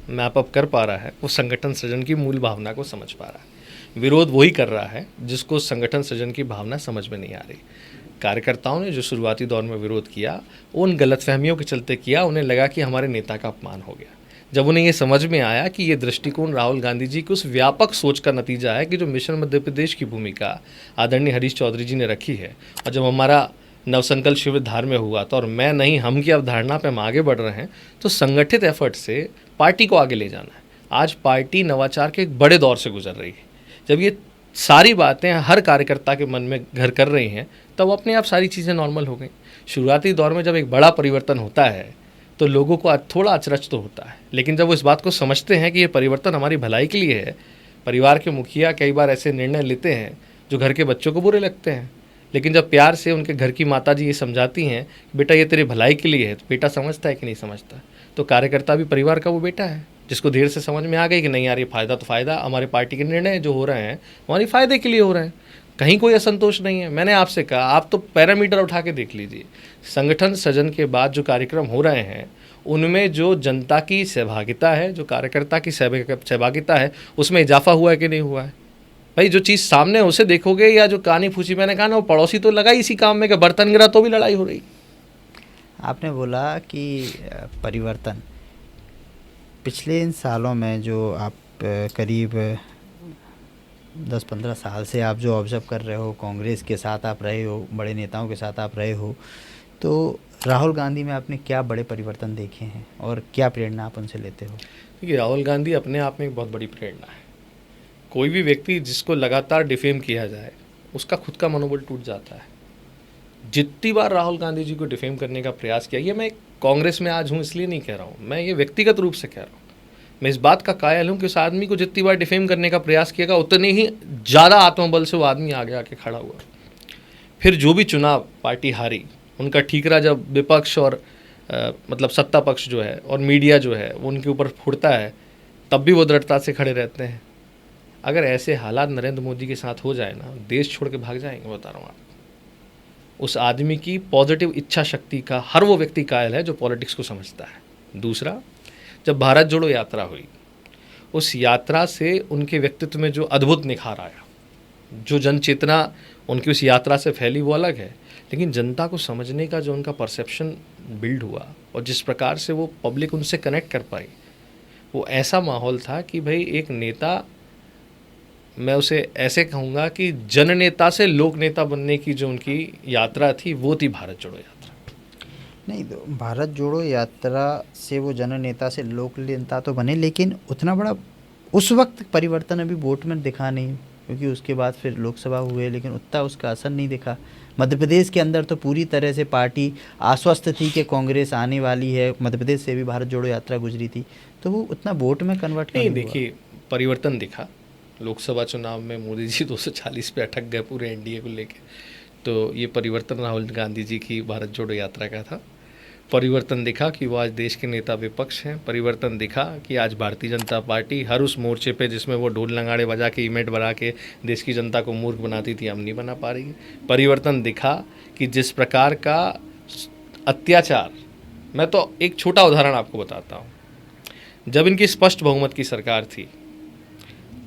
मैप अप कर पा रहा है, वो संगठन सृजन की मूल भावना को समझ पा रहा है। विरोध वही कर रहा है जिसको संगठन सृजन की भावना समझ में नहीं आ रही। कार्यकर्ताओं ने जो शुरुआती दौर में विरोध किया, उन गलतफहमियों के चलते किया, उन्हें लगा कि हमारे नेता का अपमान हो गया। जब उन्हें ये समझ में आया कि ये दृष्टिकोण राहुल गांधी जी की उस व्यापक सोच का नतीजा है कि जो मिशन मध्य प्रदेश की भूमिका आदरणीय हरीश चौधरी जी ने रखी है, और जब हमारा नवसंकल्प शिविर धार में हुआ था और मैं नहीं हम की अवधारणा पे हम आगे बढ़ रहे हैं, तो संगठित एफर्ट से पार्टी को आगे ले जाना है। आज पार्टी नवाचार के एक बड़े दौर से गुजर रही है। जब ये सारी बातें हर कार्यकर्ता के मन में घर कर रही हैं, तब अपने आप सारी चीज़ें नॉर्मल हो गई। शुरुआती दौर में जब एक बड़ा परिवर्तन होता है तो लोगों को थोड़ा अचरज तो होता है, लेकिन जब वो इस बात को समझते हैं कि ये परिवर्तन हमारी भलाई के लिए है, परिवार के मुखिया कई बार ऐसे निर्णय लेते हैं जो घर के बच्चों को बुरे लगते हैं, लेकिन जब प्यार से उनके घर की माताजी ये समझाती हैं बेटा ये तेरे भलाई के लिए है, तो बेटा समझता है कि नहीं समझता। तो कार्यकर्ता भी परिवार का वो बेटा है जिसको देर से समझ में आ गई कि नहीं यार, ये फ़ायदा तो फ़ायदा, हमारे पार्टी के निर्णय जो हो रहे हैं हमारी फ़ायदे के लिए हो रहे हैं, कहीं कोई असंतोष नहीं है। मैंने आपसे कहा, आप तो पैरामीटर उठा के देख लीजिए, संगठन सृजन के बाद जो कार्यक्रम हो रहे हैं उनमें जो जनता की सहभागिता है, जो कार्यकर्ता की सहभागिता है, उसमें इजाफा हुआ है कि नहीं हुआ है। भाई जो चीज़ सामने है उसे देखोगे, या जो कहानी फूसी मैंने कहा ना, वो पड़ोसी तो लगा इसी काम में कि बर्तन गिरा तो भी लड़ाई हो रही। आपने बोला कि परिवर्तन पिछले इन सालों में जो आप करीब 10-15 साल से आप जो ऑब्ज़र्व कर रहे हो, कांग्रेस के साथ आप रहे हो, बड़े नेताओं के साथ आप रहे हो, तो राहुल गांधी में आपने क्या बड़े परिवर्तन देखे हैं और क्या प्रेरणा आप उनसे लेते हो? देखिए, राहुल गांधी अपने आप में एक बहुत बड़ी प्रेरणा है। कोई भी व्यक्ति जिसको लगातार डिफेम किया जाए उसका खुद का मनोबल टूट जाता है। जितनी बार राहुल गांधी जी को डिफेम करने का प्रयास किया, ये मैं कांग्रेस में आज हूँ इसलिए नहीं कह रहा हूँ, मैं ये व्यक्तिगत रूप से कह रहा हूँ। मैं इस बात का कायल हूँ कि उस आदमी को जितनी बार डिफेम करने का प्रयास किया उतने ही ज़्यादा आत्मबल से वो आदमी आगे आके खड़ा हुआ। फिर जो भी चुनाव पार्टी हारी, उनका ठीकरा जब विपक्ष और मतलब सत्ता पक्ष जो है और मीडिया जो है वो उनके ऊपर फुटता है, तब भी वो दृढ़ता से खड़े रहते हैं। अगर ऐसे हालात नरेंद्र मोदी के साथ हो जाए ना, देश छोड़ के भाग जाएंगे, बता रहा हूँ आप। उस आदमी की पॉजिटिव इच्छा शक्ति का हर वो व्यक्ति कायल है जो पॉलिटिक्स को समझता है। दूसरा, जब भारत जोड़ो यात्रा हुई, उस यात्रा से उनके व्यक्तित्व में जो अद्भुत निखार आया, जो जन चेतना उनकी उस यात्रा से फैली वो अलग है, लेकिन जनता को समझने का जो उनका परसेप्शन बिल्ड हुआ और जिस प्रकार से वो पब्लिक उनसे कनेक्ट कर पाई, वो ऐसा माहौल था कि भाई एक नेता, मैं उसे ऐसे कहूँगा कि जन नेता से लोक नेता बनने की जो उनकी यात्रा थी वो थी भारत जोड़ो यात्रा। नहीं तो भारत जोड़ो यात्रा से वो जन नेता से लोक नेता तो बने, लेकिन उतना बड़ा उस वक्त परिवर्तन अभी वोट में दिखा नहीं, क्योंकि उसके बाद फिर लोकसभा हुए लेकिन उतना उसका असर नहीं दिखा। मध्य प्रदेश के अंदर तो पूरी तरह से पार्टी आश्वस्त थी कि कांग्रेस आने वाली है, मध्य प्रदेश से भी भारत जोड़ो यात्रा गुजरी थी, तो वो उतना वोट में कन्वर्ट नहीं। देखिए, परिवर्तन दिखा लोकसभा चुनाव में, मोदी जी 240 पे अटक गए पूरे एनडीए को लेके, तो ये परिवर्तन राहुल गांधी जी की भारत जोड़ो यात्रा का था। परिवर्तन दिखा कि वो आज देश के नेता विपक्ष हैं। परिवर्तन दिखा कि आज भारतीय जनता पार्टी हर उस मोर्चे पे जिसमें वो ढोल नगाड़े बजा के इवेंट बना के देश की जनता को मूर्ख बनाती थी, हम नहीं बना पा रही है। परिवर्तन दिखा कि जिस प्रकार का अत्याचार, मैं तो एक छोटा उदाहरण आपको बताता हूँ, जब इनकी स्पष्ट बहुमत की सरकार थी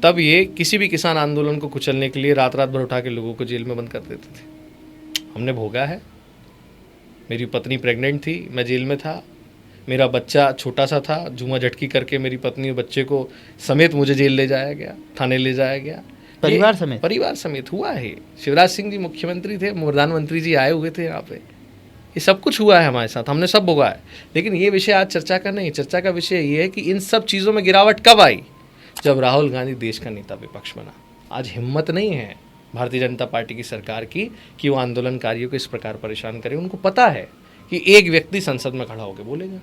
तब ये किसी भी किसान आंदोलन को कुचलने के लिए रात रात भर उठा के लोगों को जेल में बंद कर देते थे। हमने भोगा है। मेरी पत्नी प्रेग्नेंट थी, मैं जेल में था, मेरा बच्चा छोटा सा था, जुआ झटकी करके मेरी पत्नी और बच्चे को समेत मुझे जेल ले जाया गया, थाने ले जाया गया, परिवार समेत हुआ है। शिवराज सिंह जी मुख्यमंत्री थे, प्रधानमंत्री जी आए हुए थे यहाँ पे, ये सब कुछ हुआ है हमारे साथ, हमने सब भोगा है। लेकिन ये विषय आज चर्चा का नहीं, चर्चा का विषय ये है कि इन सब चीज़ों में गिरावट कब आई, जब राहुल गांधी देश का नेता विपक्ष बना। आज हिम्मत नहीं है भारतीय जनता पार्टी की सरकार की कि वो आंदोलनकारियों को इस प्रकार परेशान करे। उनको पता है कि एक व्यक्ति संसद में खड़ा होकर बोलेगा।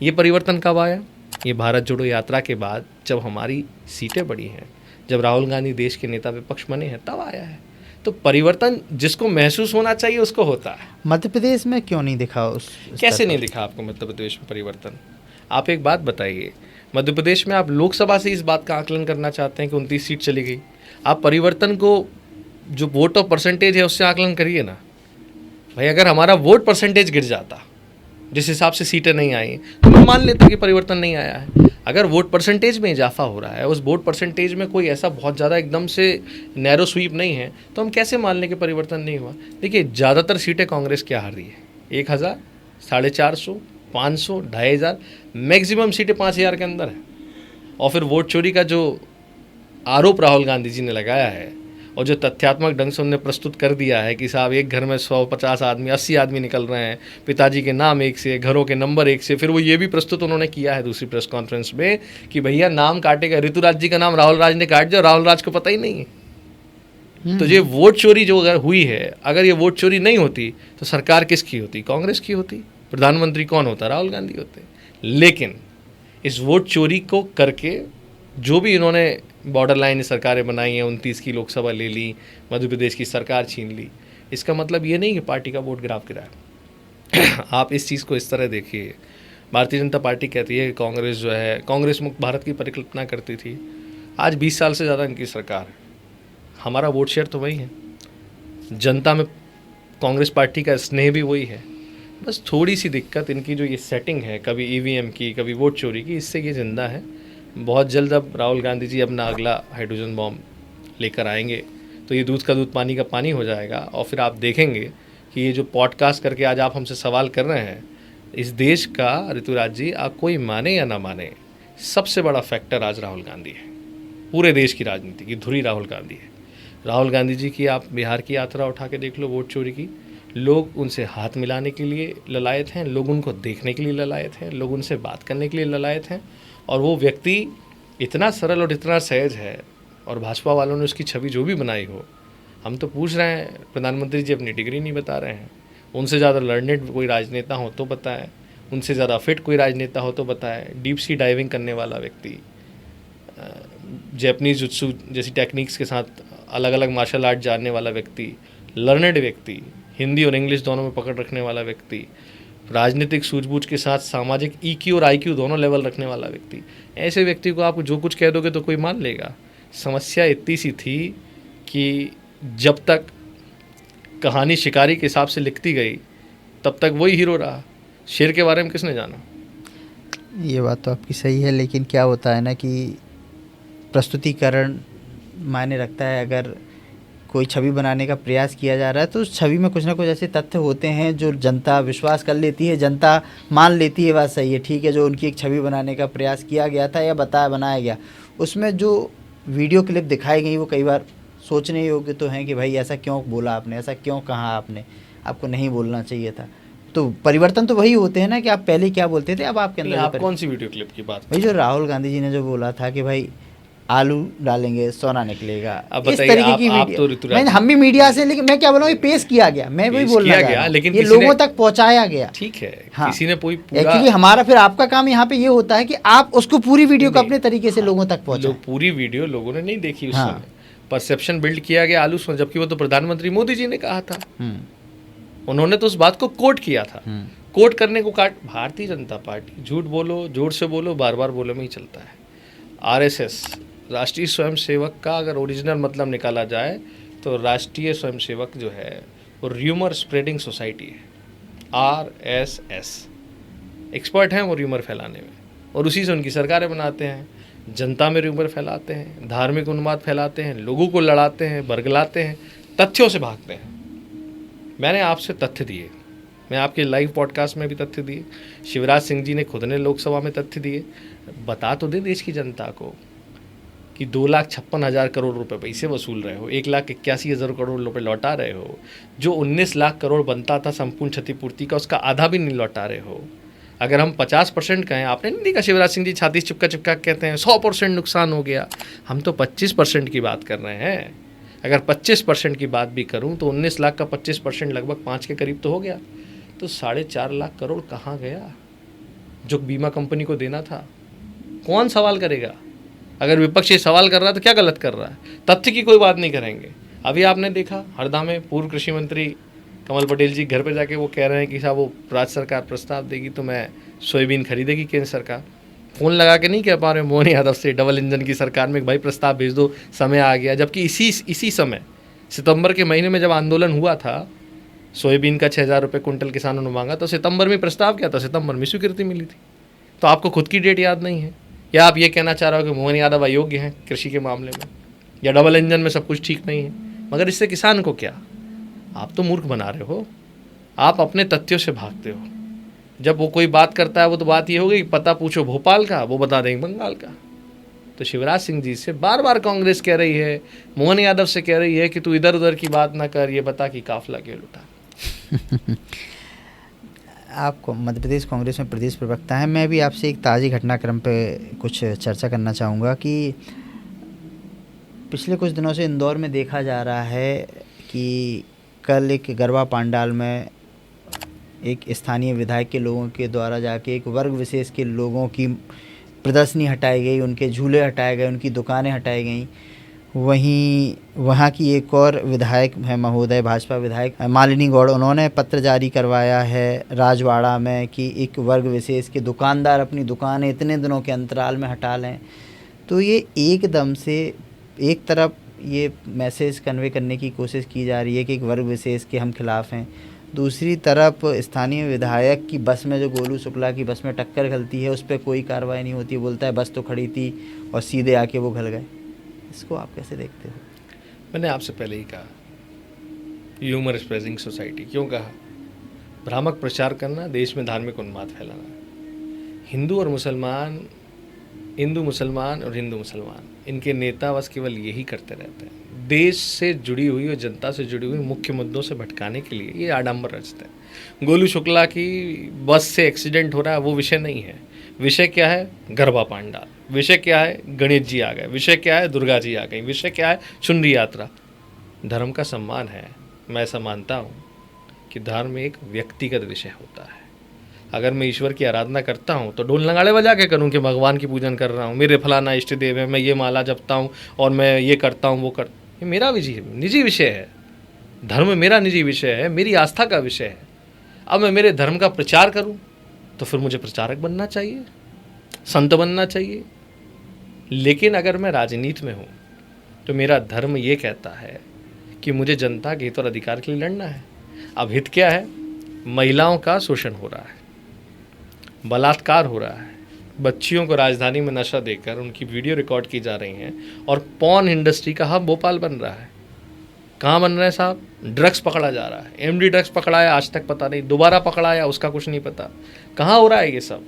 ये परिवर्तन कब आया? ये भारत जोड़ो यात्रा के बाद, जब हमारी सीटें बढ़ी हैं, जब राहुल गांधी देश के नेता विपक्ष बने हैं, तब आया है। तो परिवर्तन जिसको महसूस होना चाहिए उसको होता है। मध्य प्रदेश में क्यों नहीं दिखा? कैसे नहीं दिखा आपको मध्य प्रदेश में परिवर्तन? आप एक बात बताइए, मध्य प्रदेश में आप लोकसभा से इस बात का आकलन करना चाहते हैं कि 29 सीट चली गई, आप परिवर्तन को जो वोट ऑफ परसेंटेज है उससे आकलन करिए ना भाई। अगर हमारा वोट परसेंटेज गिर जाता, जिस हिसाब से सीटें नहीं आई, तो मैं मान लेता कि परिवर्तन नहीं आया है। अगर वोट परसेंटेज में इजाफा हो रहा है, उस वोट परसेंटेज में कोई ऐसा बहुत ज़्यादा एकदम से नैरो स्वीप नहीं है, तो हम कैसे मान लें कि परिवर्तन नहीं हुआ? देखिए, ज़्यादातर सीटें कांग्रेस क्या हार रही है, 1000, 450, 500, 2500, मैक्सिमम सीटें 5000 के अंदर है। और फिर वोट चोरी का जो आरोप राहुल गांधी जी ने लगाया है और जो तथ्यात्मक ढंग से उन्होंने प्रस्तुत कर दिया है कि साहब एक घर में 150 आदमी, 80 आदमी निकल रहे हैं, पिताजी के नाम एक से, घरों के नंबर एक से। फिर वो ये भी प्रस्तुत उन्होंने किया है दूसरी प्रेस कॉन्फ्रेंस में कि भैया नाम काटेगा, ऋतुराज जी का नाम राहुल राज ने काट दिया, राहुल राज को पता ही नहीं है। तो ये वोट चोरी जो अगर हुई है, अगर ये वोट चोरी नहीं होती तो सरकार किसकी होती? कांग्रेस की होती। प्रधानमंत्री कौन होता? राहुल गांधी होते। लेकिन इस वोट चोरी को करके जो भी इन्होंने बॉर्डर लाइन सरकारें बनाई हैं, 29 की लोकसभा ले ली, मध्य प्रदेश की सरकार छीन ली, इसका मतलब ये नहीं कि पार्टी का वोट गिराव गिराया। आप इस चीज़ को इस तरह देखिए, भारतीय जनता पार्टी कहती है कि कांग्रेस जो है, कांग्रेस मुक्त भारत की परिकल्पना करती थी। आज 20 साल से ज़्यादा इनकी सरकार है, हमारा वोट शेयर तो वही है, जनता में कांग्रेस पार्टी का स्नेह भी वही है। बस थोड़ी सी दिक्कत इनकी जो ये सेटिंग है, कभी ईवीएम की, कभी वोट चोरी की, इससे ये जिंदा है। बहुत जल्द अब राहुल गांधी जी अपना अगला हाइड्रोजन बॉम्ब लेकर आएंगे तो ये दूध का दूध पानी का पानी हो जाएगा। और फिर आप देखेंगे कि ये जो पॉडकास्ट करके आज आप हमसे सवाल कर रहे हैं, इस देश का, ऋतुराज जी, आप कोई माने या ना माने, सबसे बड़ा फैक्टर आज राहुल गांधी है। पूरे देश की राजनीति की धुरी राहुल गांधी है। राहुल गांधी जी की आप बिहार की यात्रा उठा के देख लो, वोट चोरी की, लोग उनसे हाथ मिलाने के लिए ललायत हैं, लोग उनको देखने के लिए ललायत हैं, लोग उनसे बात करने के लिए ललायत हैं। और वो व्यक्ति इतना सरल और इतना सहज है, और भाजपा वालों ने उसकी छवि जो भी बनाई हो, हम तो पूछ रहे हैं, प्रधानमंत्री जी अपनी डिग्री नहीं बता रहे हैं। उनसे ज़्यादा लर्नेड कोई राजनेता हो तो बताएं, उनसे ज़्यादा फिट कोई राजनेता हो तो बताएं। डीप सी डाइविंग करने वाला व्यक्ति, जैपनीज जुत्सु जैसी टेक्निक्स के साथ अलग अलग मार्शल आर्ट जानने वाला व्यक्ति, लर्नेड व्यक्ति, हिंदी और इंग्लिश दोनों में पकड़ रखने वाला व्यक्ति, राजनीतिक सूझबूझ के साथ सामाजिक EQ और IQ दोनों लेवल रखने वाला व्यक्ति, ऐसे व्यक्ति को आप जो कुछ कह दोगे तो कोई मान लेगा? समस्या इतनी सी थी कि जब तक कहानी शिकारी के हिसाब से लिखती गई तब तक वही हीरो रहा। शेर के बारे में किसने जाना? ये बात तो आपकी सही है, लेकिन क्या होता है ना कि प्रस्तुतिकरण मायने रखता है। अगर कोई छवि बनाने का प्रयास किया जा रहा है तो उस छवि में कुछ ना कुछ ऐसे तथ्य होते हैं जो जनता विश्वास कर लेती है, जनता मान लेती है, बात सही है, ठीक है। जो उनकी एक छवि बनाने का प्रयास किया गया था या बनाया गया, उसमें जो वीडियो क्लिप दिखाई गई वो कई बार सोचने योग्य तो हैं कि भाई ऐसा क्यों बोला आपने, ऐसा क्यों कहा आपने, आपको नहीं बोलना चाहिए था। तो परिवर्तन तो वही होते हैं ना कि आप पहले क्या बोलते थे, अब आपके अंदर आप कौन सी वीडियो क्लिप की बात? भाई जो राहुल गांधी जी ने जो बोला था कि भाई आलू डालेंगे सोना निकलेगा, अब इस तरीके की आप वीडियो तो मैं हम भी मीडिया से, लेकिन मैं क्या बोल रहा हूँ, ये पेश किया गया, मैं वही बोलना चाह रहा हूँ, लेकिन ये लोगों तक पहुँचाया गया। ठीक है, हाँ, किसी ने कोई पूरा, एक्चुअली हमारा फिर आपका काम यहाँ पे ये होता है कि आप उसको पूरी वीडियो को अपने तरीके से लोगों तक पहुँचाएं। पूरी वीडियो लोगों ने नहीं देखी उस हाँ। समय, परसेप्शन बिल्ड किया गया आलू सोना, जबकि वो तो प्रधानमंत्री मोदी जी ने कहा था। उन्होंने तो उस बात को कोट किया था। कोट करने को भारतीय जनता पार्टी झूठ बोलो, जोर से बोलो, बार बार बोलो में ही चलता है। आरएसएस, राष्ट्रीय स्वयंसेवक का अगर ओरिजिनल मतलब निकाला जाए तो राष्ट्रीय स्वयंसेवक जो है वो र्यूमर स्प्रेडिंग सोसाइटी है। आरएसएस एक्सपर्ट हैं वो र्यूमर फैलाने में, और उसी से उनकी सरकारें बनाते हैं, जनता में र्यूमर फैलाते हैं, धार्मिक उन्माद फैलाते हैं, लोगों को लड़ाते हैं, बरगलाते हैं, तथ्यों से भागते हैं। मैंने आपसे तथ्य दिए, मैं आपके लाइव पॉडकास्ट में भी तथ्य दिए, शिवराज सिंह जी ने खुद ने लोकसभा में तथ्य दिए। बता तो दे देश की जनता को कि 2,56,000 करोड़ रुपए पैसे वसूल रहे हो, 1,81,000 करोड़ रुपए लौटा रहे हो, जो 19 लाख करोड़ बनता था संपूर्ण क्षतिपूर्ति का, उसका आधा भी नहीं लौटा रहे हो। अगर हम 50% कहें, आपने नहीं देखा शिवराज सिंह जी छाती चिपका कहते हैं 100% नुकसान हो गया, हम तो 25% की बात कर रहे हैं। अगर 25% की बात भी करूं तो 19 लाख का 25% लगभग 5 के करीब तो हो गया, तो 4.5 लाख करोड़ कहाँ गया जो बीमा कंपनी को देना था? कौन सवाल करेगा? अगर विपक्ष ये सवाल कर रहा है तो क्या गलत कर रहा है? तथ्य की कोई बात नहीं करेंगे। अभी आपने देखा हरदा में पूर्व कृषि मंत्री कमल पटेल जी घर पे जाके वो कह रहे हैं कि साहब वो राज्य सरकार प्रस्ताव देगी तो मैं सोयाबीन खरीदेगी केंद्र सरकार। फ़ोन लगा के नहीं कह पा रहे मोहन यादव से डबल इंजन की सरकार में भाई प्रस्ताव भेज दो, समय आ गया। जबकि इसी समय सितंबर के महीने में जब आंदोलन हुआ था, सोयाबीन का 6,000 रुपये कुंटल किसानों ने मांगा, तो सितंबर में प्रस्ताव क्या था? सितंबर में स्वीकृति मिली थी। तो आपको खुद की डेट याद नहीं है, या आप ये कहना चाह रहे हो कि मोहन यादव अयोग्य हैं कृषि के मामले में, या डबल इंजन में सब कुछ ठीक नहीं है? मगर इससे किसान को क्या? आप तो मूर्ख बना रहे हो, आप अपने तथ्यों से भागते हो। जब वो कोई बात करता है वो तो बात ये होगी कि पता पूछो भोपाल का, वो बता देंगे बंगाल का। तो शिवराज सिंह जी से बार बार कांग्रेस कह रही है, मोहन यादव से कह रही है कि तू इधर उधर की बात ना कर, ये बता कि काफिला क्यों लुटा। आप मध्य प्रदेश कांग्रेस में प्रदेश प्रवक्ता हैं। मैं भी आपसे एक ताज़ी घटनाक्रम पे कुछ चर्चा करना चाहूँगा कि पिछले कुछ दिनों से इंदौर में देखा जा रहा है कि कल एक गरबा पंडाल में एक स्थानीय विधायक के लोगों के द्वारा जाके एक वर्ग विशेष के लोगों की प्रदर्शनी हटाई गई, उनके झूले हटाए गए, उनकी दुकानें हटाई गईं। वहीं वहाँ की एक और विधायक है महोदय, भाजपा विधायक मालिनी गौड़, उन्होंने पत्र जारी करवाया है राजवाड़ा में कि एक वर्ग विशेष के दुकानदार अपनी दुकानें इतने दिनों के अंतराल में हटा लें। तो ये एकदम से एक तरफ ये मैसेज कन्वे करने की कोशिश की जा रही है कि एक वर्ग विशेष के हम खिलाफ़ हैं, दूसरी तरफ स्थानीय विधायक की बस में, जो गोलू शुक्ला की बस में टक्कर खलती है, उस पर कोई कार्रवाई नहीं होती, बोलता है बस तो खड़ी थी और सीधे आके वो घल गए। इसको आप कैसे देखते हो? मैंने आपसे पहले ही कहा, ह्यूमर स्प्रेडिंग सोसाइटी क्यों कहा? भ्रामक प्रचार करना, देश में धार्मिक उन्माद फैलाना। हिंदू मुसलमान और हिंदू मुसलमान, इनके नेता बस केवल यही करते रहते हैं। देश से जुड़ी हुई और जनता से जुड़ी हुई मुख्य मुद्दों से भटकाने के लिए ये आडंबर रचते हैं। गोलू शुक्ला की बस से एक्सीडेंट हो रहा है वो विषय नहीं है। विषय क्या है? गरबा पंडाल। विषय क्या है? गणेश जी आ गए। विषय क्या है? दुर्गा जी आ गई। विषय क्या है? चुनरी यात्रा। धर्म का सम्मान है। मैं ऐसा मानता हूँ कि धर्म एक व्यक्तिगत विषय होता है। अगर मैं ईश्वर की आराधना करता हूँ तो ढोल नगाड़े बजा के करूँ कि भगवान की पूजन कर रहा हूँ, मेरे फलाना इष्ट देव है, मैं ये माला जपता हूँ और मैं ये करता हूँ वो कर, ये मेरा निजी विषय है। धर्म मेरा निजी विषय है, मेरी आस्था का विषय है। अब मैं मेरे धर्म का प्रचार करूँ तो फिर मुझे प्रचारक बनना चाहिए, संत बनना चाहिए। लेकिन अगर मैं राजनीति में हूँ तो मेरा धर्म ये कहता है कि मुझे जनता के हित और अधिकार के लिए लड़ना है। अब हित क्या है? महिलाओं का शोषण हो रहा है, बलात्कार हो रहा है, बच्चियों को राजधानी में नशा देकर उनकी वीडियो रिकॉर्ड की जा रही हैं और पॉर्न इंडस्ट्री का हब भोपाल बन रहा है। कहाँ बन रहा है साहब? ड्रग्स पकड़ा जा रहा है, एमडी ड्रग्स पकड़ा है, आज तक पता नहीं, दोबारा पकड़ा है उसका कुछ नहीं पता। कहाँ हो रहा है ये सब?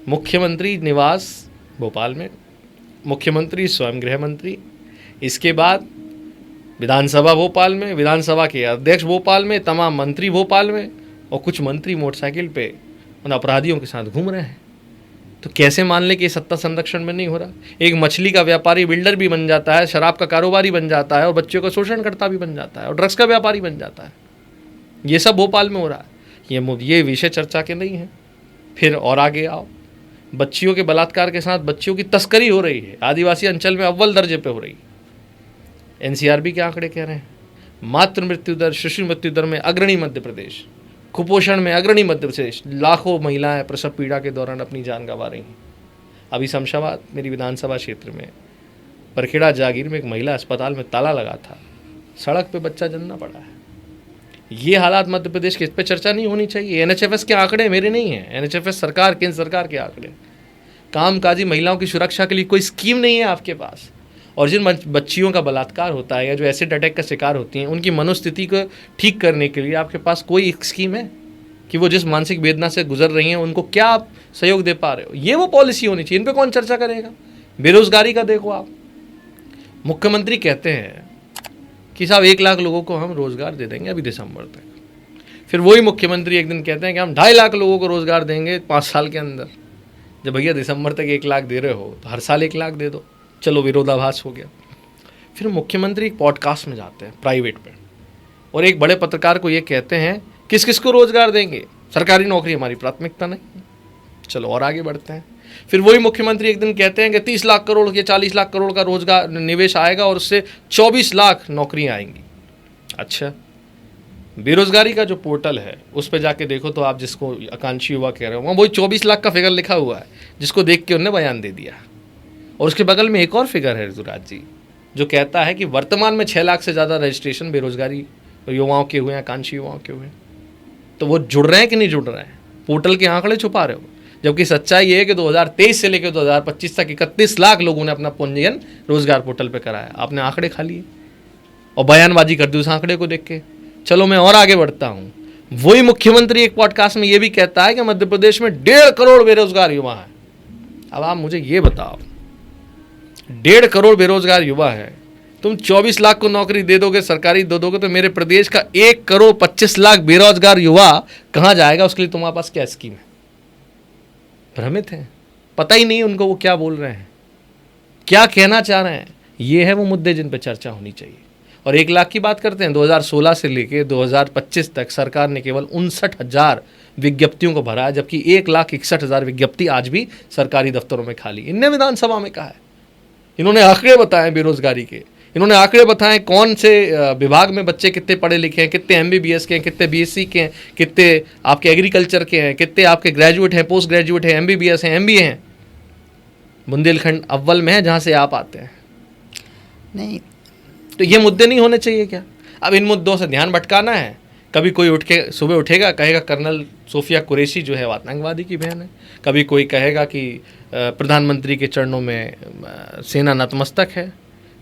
मुख्यमंत्री निवास भोपाल में, मुख्यमंत्री स्वयं गृह मंत्री, इसके बाद विधानसभा भोपाल में, विधानसभा के अध्यक्ष भोपाल में, तमाम मंत्री भोपाल में, और कुछ मंत्री मोटरसाइकिल पे उन अपराधियों के साथ घूम रहे हैं। तो कैसे मान ले कि ये सत्ता संरक्षण में नहीं हो रहा? एक मछली का व्यापारी बिल्डर भी बन जाता है, शराब का कारोबारी बन जाता है, और बच्चों का शोषण करता भी बन जाता है, और ड्रग्स का व्यापारी बन जाता है। ये सब भोपाल में हो रहा है। ये विषय चर्चा के नहीं है। फिर और आगे आओ, बच्चियों के बलात्कार के साथ बच्चियों की तस्करी हो रही है, आदिवासी अंचल में अव्वल दर्जे पे हो रही है। एनसीआरबी के आंकड़े कह रहे हैं मातृ मृत्यु दर, शिशु मृत्यु दर में अग्रणी मध्य प्रदेश, कुपोषण में अग्रणी मध्य प्रदेश, लाखों महिलाएं प्रसव पीड़ा के दौरान अपनी जान गंवा रही हैं। अभी शमशाबाद मेरी विधानसभा क्षेत्र में परखेड़ा जागीर में एक महिला अस्पताल में ताला लगा था, सड़क पे बच्चा जन्मना पड़ा है। ये हालात मध्य प्रदेश के, इस पर चर्चा नहीं होनी चाहिए। एनएचएफएस के आंकड़े मेरे नहीं हैं, एनएचएफएस सरकार, केंद्र सरकार के आंकड़े। कामकाजी महिलाओं की सुरक्षा के लिए कोई स्कीम नहीं है आपके पास। और जिन बच्चियों का बलात्कार होता है या जो एसिड अटैक का शिकार होती हैं, उनकी मनोस्थिति को ठीक करने के लिए आपके पास कोई एक स्कीम है कि वो जिस मानसिक वेदना से गुजर रही हैं उनको क्या आप सहयोग दे पा रहे हो? ये वो पॉलिसी होनी चाहिए। इन पे कौन चर्चा करेगा? बेरोजगारी का देखो आप, मुख्यमंत्री कहते हैं कि साहब 1 लाख लोगों को हम रोजगार दे देंगे अभी दिसंबर तक। फिर वही मुख्यमंत्री एक दिन कहते हैं कि हम 2.5 लाख लोगों को रोजगार देंगे 5 साल के अंदर। जब भैया दिसंबर तक 1 लाख दे रहे हो तो हर साल 1 लाख दे दो। चलो, विरोधाभास हो गया। फिर मुख्यमंत्री एक पॉडकास्ट में जाते हैं प्राइवेट में, और एक बड़े पत्रकार को ये कहते हैं किस किस को रोजगार देंगे, सरकारी नौकरी हमारी प्राथमिकता नहीं। चलो और आगे बढ़ते हैं। फिर वही मुख्यमंत्री एक दिन कहते हैं कि 30 लाख करोड़ या 40 लाख करोड़ का रोजगार निवेश आएगा और उससे 24 लाख नौकरियां आएंगी। अच्छा, बेरोजगारी का जो पोर्टल है उस पर जाके देखो तो आप जिसको आकांक्षी युवा कह रहे हो वहाँ वही 24 लाख का फिगर लिखा हुआ है, जिसको देख के उन्होंने बयान दे दिया। और उसके बगल में एक और फिगर है ऋतुराज जी, जो कहता है कि वर्तमान में 6 लाख से ज़्यादा रजिस्ट्रेशन बेरोजगारी युवाओं के हुए हैं, आकांक्षी युवाओं के हुए हैं। तो वो जुड़ रहे हैं कि नहीं जुड़ रहे हैं? पोर्टल के आंकड़े छुपा रहे हो, जबकि सच्चाई ये है कि 2023 से लेकर 2025 तक 31 लाख लोगों ने अपना पंजीयन रोजगार पोर्टल पे कराया। आपने आंकड़े खा लिए और बयानबाजी कर दी उस आंकड़े को देख के। चलो मैं और आगे बढ़ता हूँ। वही मुख्यमंत्री एक पॉडकास्ट में ये भी कहता है कि मध्य प्रदेश में 1.5 करोड़ बेरोजगार युवा हैं। अब आप मुझे ये बताओ, 1.5 करोड़ बेरोजगार युवा है, तुम 24 लाख को नौकरी दे दोगे, सरकारी दे दोगे, तो मेरे प्रदेश का 1 करोड़ 25 लाख बेरोजगार युवा कहाँ जाएगा? उसके लिए तुम्हारे पास क्या स्कीम है? भ्रमित हैं, पता ही नहीं उनको वो क्या बोल रहे हैं, क्या कहना चाह रहे हैं। ये है वो मुद्दे जिन पर चर्चा होनी चाहिए। और 1 लाख की बात करते हैं, 2016 से लेकर 2025 तक सरकार ने केवल 59,000 विज्ञप्तियों को भरा है, जबकि 1,61,000 विज्ञप्ति आज भी सरकारी दफ्तरों में खाली। इनने विधानसभा में कहा है, इन्होंने आंकड़े बताए बेरोजगारी के, इन्होंने आंकड़े बताएं कौन से विभाग में बच्चे कितने पढ़े लिखे हैं, कितने MBBS के हैं, कितने BSc के हैं, कितने आपके एग्रीकल्चर के हैं, कितने आपके ग्रेजुएट हैं, पोस्ट ग्रेजुएट हैं, MBBS हैं, MBA हैं। बुंदेलखंड अव्वल में है जहाँ से आप आते हैं। नहीं तो ये मुद्दे नहीं होने चाहिए क्या? अब इन मुद्दों से ध्यान भटकाना है। कभी कोई उठ के सुबह उठेगा कहेगा कर्नल सोफिया कुरैशी जो है वो आतंकवादी की बहन है, कभी कोई कहेगा कि प्रधानमंत्री के चरणों में सेना नतमस्तक है,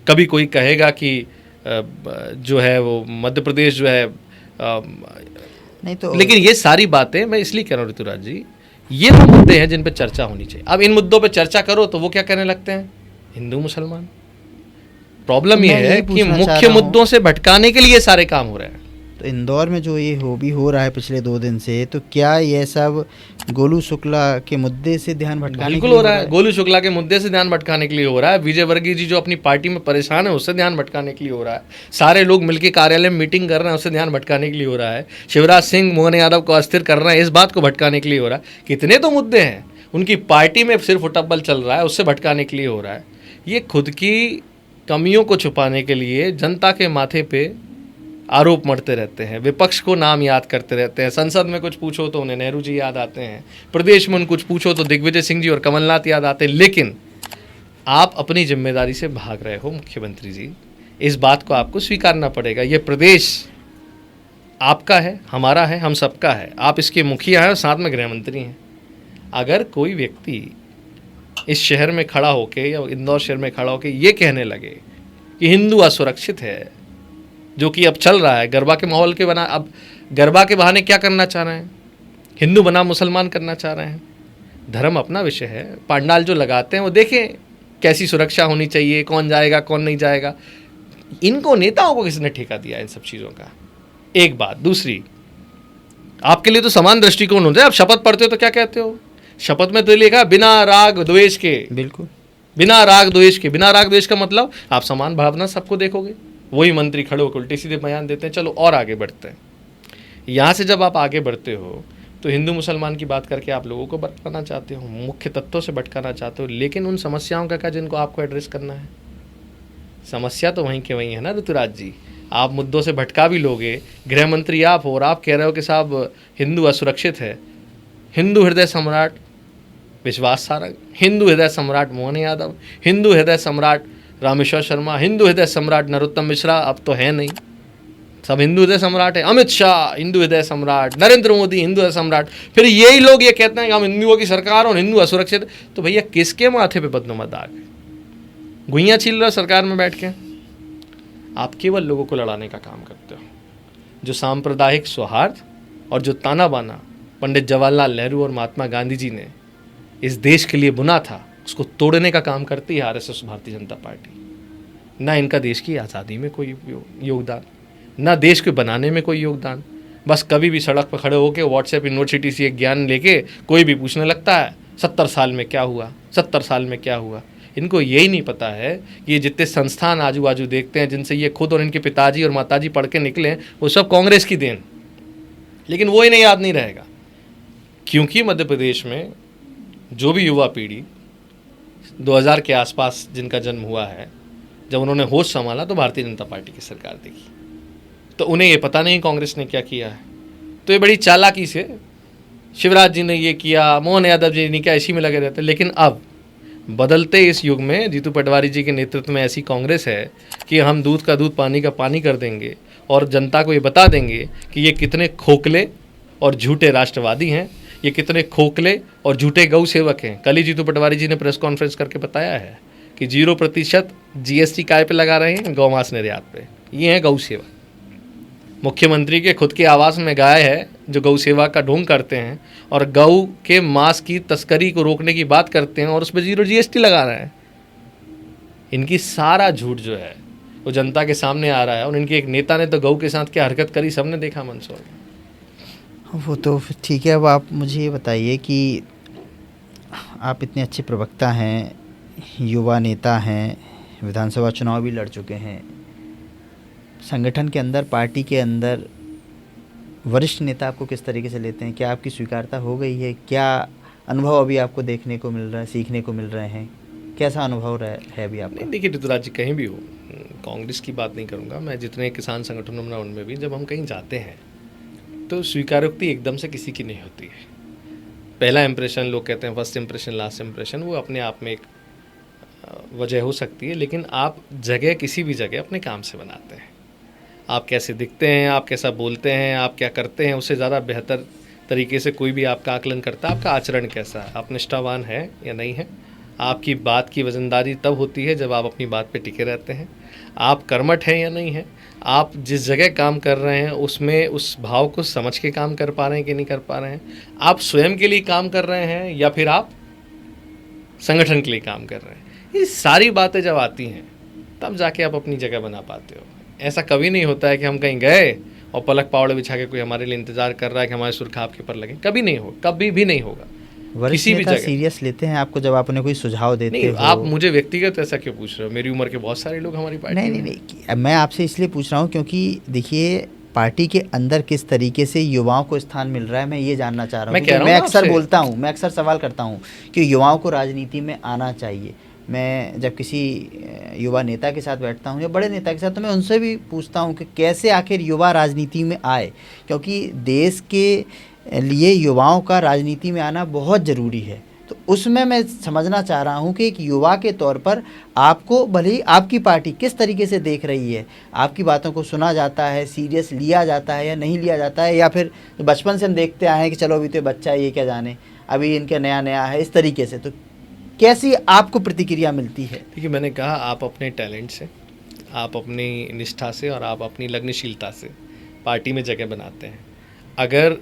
कभी कोई कहेगा कि जो है वो मध्य प्रदेश जो है नहीं। तो लेकिन ये सारी बातें मैं इसलिए कह रहा हूँ ऋतुराज जी, ये वो मुद्दे हैं जिन पर चर्चा होनी चाहिए। अब इन मुद्दों पर चर्चा करो तो वो क्या कहने लगते हैं, हिंदू मुसलमान। प्रॉब्लम ये है कि मुख्य मुद्दों से भटकाने के लिए सारे काम हो रहे हैं। तो इंदौर में जो ये हो रहा है पिछले 2 दिन से, तो क्या ये सब गोलू शुक्ला के मुद्दे से ध्यान भटकाने के लिए हो रहा है? गोलू शुक्ला के मुद्दे से ध्यान भटकाने के लिए हो रहा है। विजय वर्गीय जी जो अपनी पार्टी में परेशान है उससे ध्यान भटकाने के लिए हो रहा है। सारे लोग मिलकर कार्यालय में मीटिंग कर रहे हैं उससे ध्यान भटकाने के लिए हो रहा है। शिवराज सिंह मोहन यादव को अस्थिर कर रहे हैं, इस बात को भटकाने के लिए हो रहा है। कितने तो मुद्दे हैं, उनकी पार्टी में सिर्फ उटब्बल चल रहा है, उससे भटकाने के लिए हो रहा है। ये खुद की कमियों को छुपाने के लिए जनता के माथे पे आरोप मढ़ते रहते हैं, विपक्ष को नाम याद करते रहते हैं। संसद में कुछ पूछो तो उन्हें नेहरू जी याद आते हैं, प्रदेश में कुछ पूछो तो दिग्विजय सिंह जी और कमलनाथ याद आते हैं। लेकिन आप अपनी जिम्मेदारी से भाग रहे हो मुख्यमंत्री जी, इस बात को आपको स्वीकारना पड़ेगा। ये प्रदेश आपका है, हमारा है, हम सबका है। आप इसके मुखिया हैं और साथ में गृह मंत्री हैं। अगर कोई व्यक्ति इस शहर में खड़ा होके या इंदौर शहर में खड़ा होके ये कहने लगे कि हिंदू असुरक्षित है, जो कि अब चल रहा है गरबा के माहौल के बना, अब गरबा के बहाने क्या करना चाह रहे हैं, हिंदू बना मुसलमान करना चाह रहे हैं। धर्म अपना विषय है, पंडाल जो लगाते हैं वो देखें कैसी सुरक्षा होनी चाहिए, कौन जाएगा कौन नहीं जाएगा। इनको नेताओं को किसने ठेका दिया इन सब चीज़ों का? एक बात। दूसरी, आपके लिए तो समान दृष्टिकोण होता है। आप शपथ पढ़ते हो तो क्या कहते हो? शपथ में तो लिखा बिना राग द्वेष के, बिल्कुल बिना राग द्वेष के। बिना राग द्वेष का मतलब आप समान भावना सबको देखोगे। वही मंत्री खड़े होकर उल्टे सीधे बयान देते हैं। चलो और आगे बढ़ते हैं। यहाँ से जब आप आगे बढ़ते हो तो हिंदू मुसलमान की बात करके आप लोगों को भटकाना चाहते हो, मुख्य तत्वों से भटकाना चाहते हो, लेकिन उन समस्याओं का क्या जिनको आपको एड्रेस करना है? समस्या तो वहीं के वहीं है ना ऋतुराज जी। आप मुद्दों से भटका भी लोगे। गृह मंत्री आप हो और आप कह रहे हो कि साहब हिंदू असुरक्षित है। हिंदू हृदय सम्राट विश्वास सारंग, हिंदू हृदय सम्राट मोहन यादव, हिंदू हृदय सम्राट रामेश्वर शर्मा, हिंदू हृदय सम्राट नरोत्तम मिश्रा अब तो है नहीं, सब हिंदू हृदय सम्राट है। अमित शाह हिंदू हृदय सम्राट, नरेंद्र मोदी हिंदू हृदय सम्राट। फिर यही लोग ये कहते हैं कि हम हिंदुओं की सरकार और हिंदू असुरक्षित। तो भैया किसके माथे पे बदनुमा दाग है? गुइयाँ छील रहे हो सरकार में बैठ के। आप केवल लोगों को लड़ाने का काम करते हो। जो सांप्रदायिक सौहार्द और जो ताना बाना पंडित जवाहरलाल नेहरू और महात्मा गांधी जी ने इस देश के लिए बुना था, उसको तोड़ने का काम करती है आरएसएस, भारतीय जनता पार्टी। ना इनका देश की आज़ादी में कोई योगदान, ना देश को बनाने में कोई योगदान। बस कभी भी सड़क पर खड़े होकर व्हाट्सएप यूनिवर्सिटी से एक ज्ञान लेके कोई भी पूछने लगता है 70 साल में क्या हुआ, 70 साल में क्या हुआ। इनको यही नहीं पता है कि ये जितने संस्थान आजू बाजू देखते हैं, जिनसे ये खुद और इनके पिताजी और माताजी पढ़ के निकले, वो सब कांग्रेस की देन। लेकिन वो इन्हें याद नहीं रहेगा, क्योंकि मध्य प्रदेश में जो भी युवा पीढ़ी 2000 के आसपास जिनका जन्म हुआ है, जब उन्होंने होश संभाला तो भारतीय जनता पार्टी की सरकार देखी, तो उन्हें ये पता नहीं कांग्रेस ने क्या किया है। तो ये बड़ी चालाकी से शिवराज जी ने ये किया, मोहन यादव जी ने क्या, इसी में लगे रहते। लेकिन अब बदलते इस युग में जीतू पटवारी जी के नेतृत्व में ऐसी कांग्रेस है कि हम दूध का दूध पानी का पानी कर देंगे और जनता को ये बता देंगे कि ये कितने खोखले और झूठे राष्ट्रवादी हैं, ये कितने खोखले और झूठे गौ सेवक हैं। कल ही जीतू पटवारी जी ने प्रेस कॉन्फ्रेंस करके बताया है कि 0% GST काय पे लगा रहे हैं? गौमांस निर्यात पे। ये हैं गौ सेवक। मुख्यमंत्री के खुद के आवास में गाय है जो गौ सेवा का ढोंग करते हैं और गौ के मांस की तस्करी को रोकने की बात करते हैं और उस पर 0 GST लगा रहे हैं। इनकी सारा झूठ जो है वो जनता के सामने आ रहा है। और इनके एक नेता ने तो गौ के साथ क्या हरकत करी सबने देखा मंसूर में। वो तो ठीक है। अब आप मुझे ये बताइए कि आप इतने अच्छे प्रवक्ता हैं, युवा नेता हैं, विधानसभा चुनाव भी लड़ चुके हैं, संगठन के अंदर, पार्टी के अंदर वरिष्ठ नेता आपको किस तरीके से लेते हैं? क्या आपकी स्वीकारता हो गई है? क्या अनुभव अभी आपको देखने को मिल रहा है, सीखने को मिल रहे हैं? कैसा अनुभव है अभी आपका? देखिए ऋतुराज जी, कहीं भी हो, कांग्रेस की बात नहीं करूँगा मैं, जितने किसान संगठनों में उनमें भी जब हम कहीं जाते हैं तो स्वीकारोक्ति एकदम से किसी की नहीं होती है। पहला इंप्रेशन, लोग कहते हैं फर्स्ट इंप्रेशन लास्ट इंप्रेशन, वो अपने आप में एक वजह हो सकती है। लेकिन आप जगह किसी भी जगह अपने काम से बनाते हैं। आप कैसे दिखते हैं, आप कैसा बोलते हैं, आप क्या करते हैं, उससे ज़्यादा बेहतर तरीके से कोई भी आपका आकलन करता है आपका आचरण कैसा है, आप निष्ठावान हैं या नहीं है। आपकी बात की वजनदारी तब होती है जब आप अपनी बात पे टिके रहते हैं। आप कर्मठ हैं या नहीं हैं, आप जिस जगह काम कर रहे हैं उसमें उस भाव को समझ के काम कर पा रहे हैं कि नहीं कर पा रहे हैं। आप स्वयं के लिए काम कर रहे हैं या फिर आप संगठन के लिए काम कर रहे हैं। ये सारी बातें जब आती हैं तब जाके आप अपनी जगह बना पाते हो। ऐसा कभी नहीं होता है कि हम कहीं गए और पलक पावड़े बिछा के कोई हमारे लिए इंतजार कर रहा है कि हमारे सुर्खा आपके पर लगे। कभी नहीं हो, कभी भी नहीं होगा। किसी भी जगह सीरियस लेते हैं आपको जब आप उन्हें कोई सुझाव देते हो? आप मुझे व्यक्तिगत ऐसा क्यों पूछ रहे हो? मेरी उम्र के बहुत सारे लोग हमारी पार्टी नहीं, मैं आपसे इसलिए पूछ रहा हूँ क्योंकि देखिए पार्टी के अंदर किस तरीके से युवाओं को स्थान मिल रहा है, मैं ये जानना चाह रहा हूँ। मैं अक्सर बोलता हूँ, मैं अक्सर सवाल करता हूँ कि युवाओं को राजनीति में आना चाहिए। मैं जब किसी युवा नेता के साथ बैठता हूँ या बड़े नेता के साथ, तो मैं उनसे भी पूछता हूँ कि कैसे आखिर युवा राजनीति में आए, क्योंकि देश के लिए युवाओं का राजनीति में आना बहुत ज़रूरी है। तो उसमें मैं समझना चाह रहा हूं कि एक युवा के तौर पर आपको भले ही आपकी पार्टी किस तरीके से देख रही है, आपकी बातों को सुना जाता है, सीरियस लिया जाता है या नहीं लिया जाता है, या फिर बचपन से हम देखते आए हैं कि चलो अभी तो बच्चा है, ये क्या जाने, अभी इनके नया नया है, इस तरीके से। तो कैसी आपको प्रतिक्रिया मिलती है? देखिए, मैंने कहा आप अपने टैलेंट से, आप अपनी निष्ठा से और आप अपनी लगनशीलता से पार्टी में जगह बनाते हैं। अगर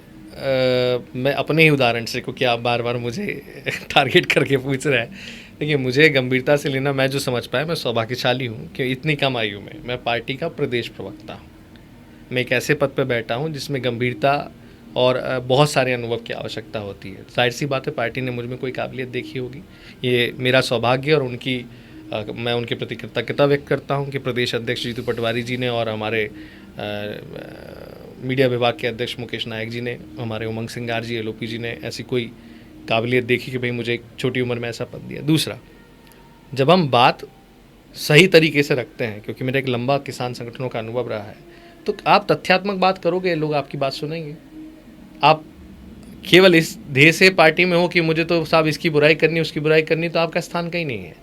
मैं अपने ही उदाहरण से, क्योंकि आप बार बार मुझे टारगेट करके पूछ रहे हैं, देखिए मुझे गंभीरता से लेना, मैं जो समझ पाया, मैं सौभाग्यशाली हूँ कि इतनी कम आयु में मैं पार्टी का प्रदेश प्रवक्ता हूँ। मैं एक ऐसे पद पर बैठा हूँ जिसमें गंभीरता और बहुत सारे अनुभव की आवश्यकता होती है। जाहिर सी बात है, पार्टी ने मुझ में कोई काबिलियत देखी होगी, ये मेरा सौभाग्य, और मैं उनके प्रति कृतज्ञता व्यक्त करता हूं कि प्रदेश अध्यक्ष जीतू पटवारी जी ने और हमारे मीडिया विभाग के अध्यक्ष मुकेश नायक जी ने, हमारे उमंग सिंगार जी एलओपी जी ने ऐसी कोई काबिलियत देखी कि भाई मुझे एक छोटी उम्र में ऐसा पद दिया। दूसरा, जब हम बात सही तरीके से रखते हैं, क्योंकि मेरा एक लंबा किसान संगठनों का अनुभव रहा है, तो आप तथ्यात्मक बात करोगे, लोग आपकी बात सुनेंगे। आप केवल इस ध्येय से पार्टी में हो कि मुझे तो साहब इसकी बुराई करनी, उसकी बुराई करनी, तो आपका स्थान कहीं नहीं है।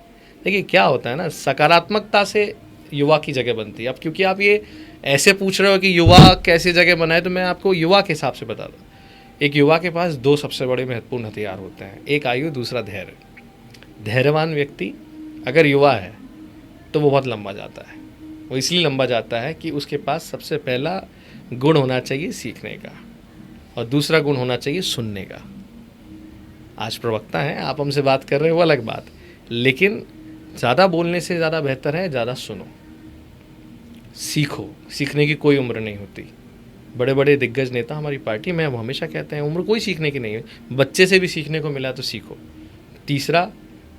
देखिए क्या होता है ना, सकारात्मकता से युवा की जगह बनती है। अब क्योंकि आप ये ऐसे पूछ रहे हो कि युवा कैसे जगह बनाए, तो मैं आपको युवा के हिसाब से बता दूँ। एक युवा के पास दो सबसे बड़े महत्वपूर्ण हथियार होते हैं, एक आयु, दूसरा धैर्य। धैर्यवान व्यक्ति अगर युवा है तो वो बहुत लंबा जाता है। वो इसलिए लंबा जाता है कि उसके पास सबसे पहला गुण होना चाहिए सीखने का, और दूसरा गुण होना चाहिए सुनने का। आज प्रवक्ता हैं, आप हमसे बात कर रहे हो, वो अलग बात, लेकिन ज़्यादा बोलने से ज़्यादा बेहतर है ज़्यादा सुनो, सीखो। सीखने की कोई उम्र नहीं होती। बड़े बड़े दिग्गज नेता हमारी पार्टी में हम हमेशा कहते हैं उम्र कोई सीखने की नहीं है, बच्चे से भी सीखने को मिला तो सीखो। तीसरा,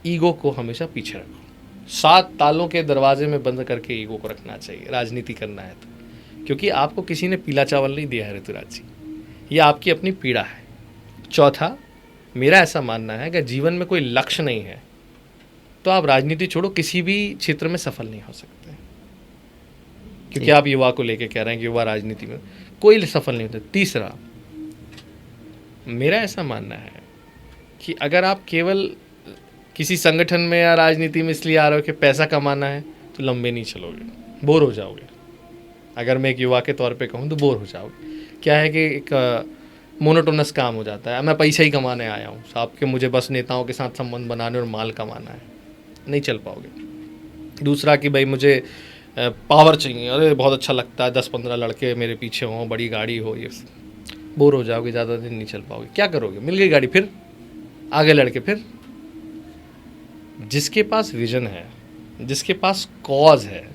ईगो को हमेशा पीछे रखो। 7 तालों के दरवाजे में बंद करके ईगो को रखना चाहिए, राजनीति करना है तो, क्योंकि आपको किसी ने पीला चावल नहीं दिया है ऋतुराज जी, ये आपकी अपनी पीड़ा है। चौथा, मेरा ऐसा मानना है कि जीवन में कोई लक्ष्य नहीं है तो आप राजनीति छोड़ो किसी भी क्षेत्र में सफल नहीं हो सकते, क्योंकि आप युवा को लेके कह रहे हैं कि युवा राजनीति में कोई सफल नहीं होता। तीसरा, मेरा ऐसा मानना है कि अगर आप केवल किसी संगठन में या राजनीति में इसलिए आ रहे हो कि पैसा कमाना है, तो लंबे नहीं चलोगे, बोर हो जाओगे। अगर मैं एक युवा के तौर पे कहूँ तो बोर हो जाओगे। क्या है कि एक मोनोटोनस काम हो जाता है, मैं पैसा ही कमाने आया हूँ साहब, कि मुझे बस नेताओं के साथ संबंध बनाने और माल कमाना है, नहीं चल पाओगे। दूसरा कि भाई मुझे पावर चाहिए, अरे बहुत अच्छा लगता है 10-15 लड़के मेरे पीछे हों, बड़ी गाड़ी हो, ये बोर हो जाओगे, ज़्यादा दिन नहीं चल पाओगे। क्या करोगे, मिल गई गाड़ी, फिर आगे लड़के, फिर जिसके पास विजन है, जिसके पास कॉज है,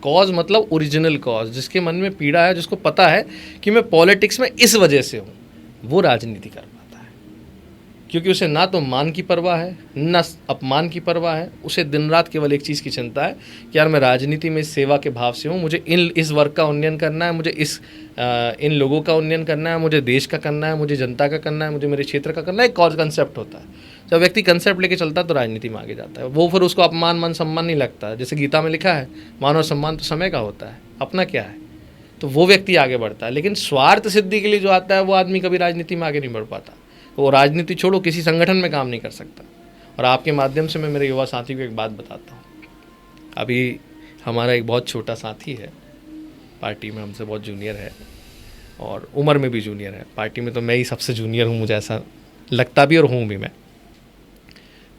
कॉज मतलब ओरिजिनल कॉज, जिसके मन में पीड़ा है, जिसको पता है कि मैं पॉलिटिक्स में इस वजह से हूँ, वो राजनीति कर पाता है। क्योंकि उसे ना तो मान की परवाह है, ना अपमान की परवाह है, उसे दिन रात केवल एक चीज़ की चिंता है कि यार मैं राजनीति में इस सेवा के भाव से हूँ, मुझे इस वर्ग का उन्नयन करना है, मुझे इन लोगों का उन्नयन करना है, मुझे देश का करना है, मुझे जनता का करना है, मुझे मेरे क्षेत्र का करना है। एक कॉज कंसेप्ट होता है। जब व्यक्ति कंसेप्ट लेके चलता है तो राजनीति में आगे जाता है। वो फिर उसको अपमान, मान सम्मान नहीं लगता। जैसे गीता में लिखा है, मान और सम्मान तो समय का होता है, अपना क्या है, तो वो व्यक्ति आगे बढ़ता है। लेकिन स्वार्थ सिद्धि के लिए जो आता है वो आदमी कभी राजनीति में आगे नहीं बढ़ पाता। वो राजनीति छोड़ो किसी संगठन में काम नहीं कर सकता। और आपके माध्यम से मैं मेरे युवा साथी को एक बात बताता हूँ। अभी हमारा एक बहुत छोटा साथी है, पार्टी में हमसे बहुत जूनियर है और उम्र में भी जूनियर है। पार्टी में तो मैं ही सबसे जूनियर हूँ, मुझे ऐसा लगता भी और हूँ भी मैं।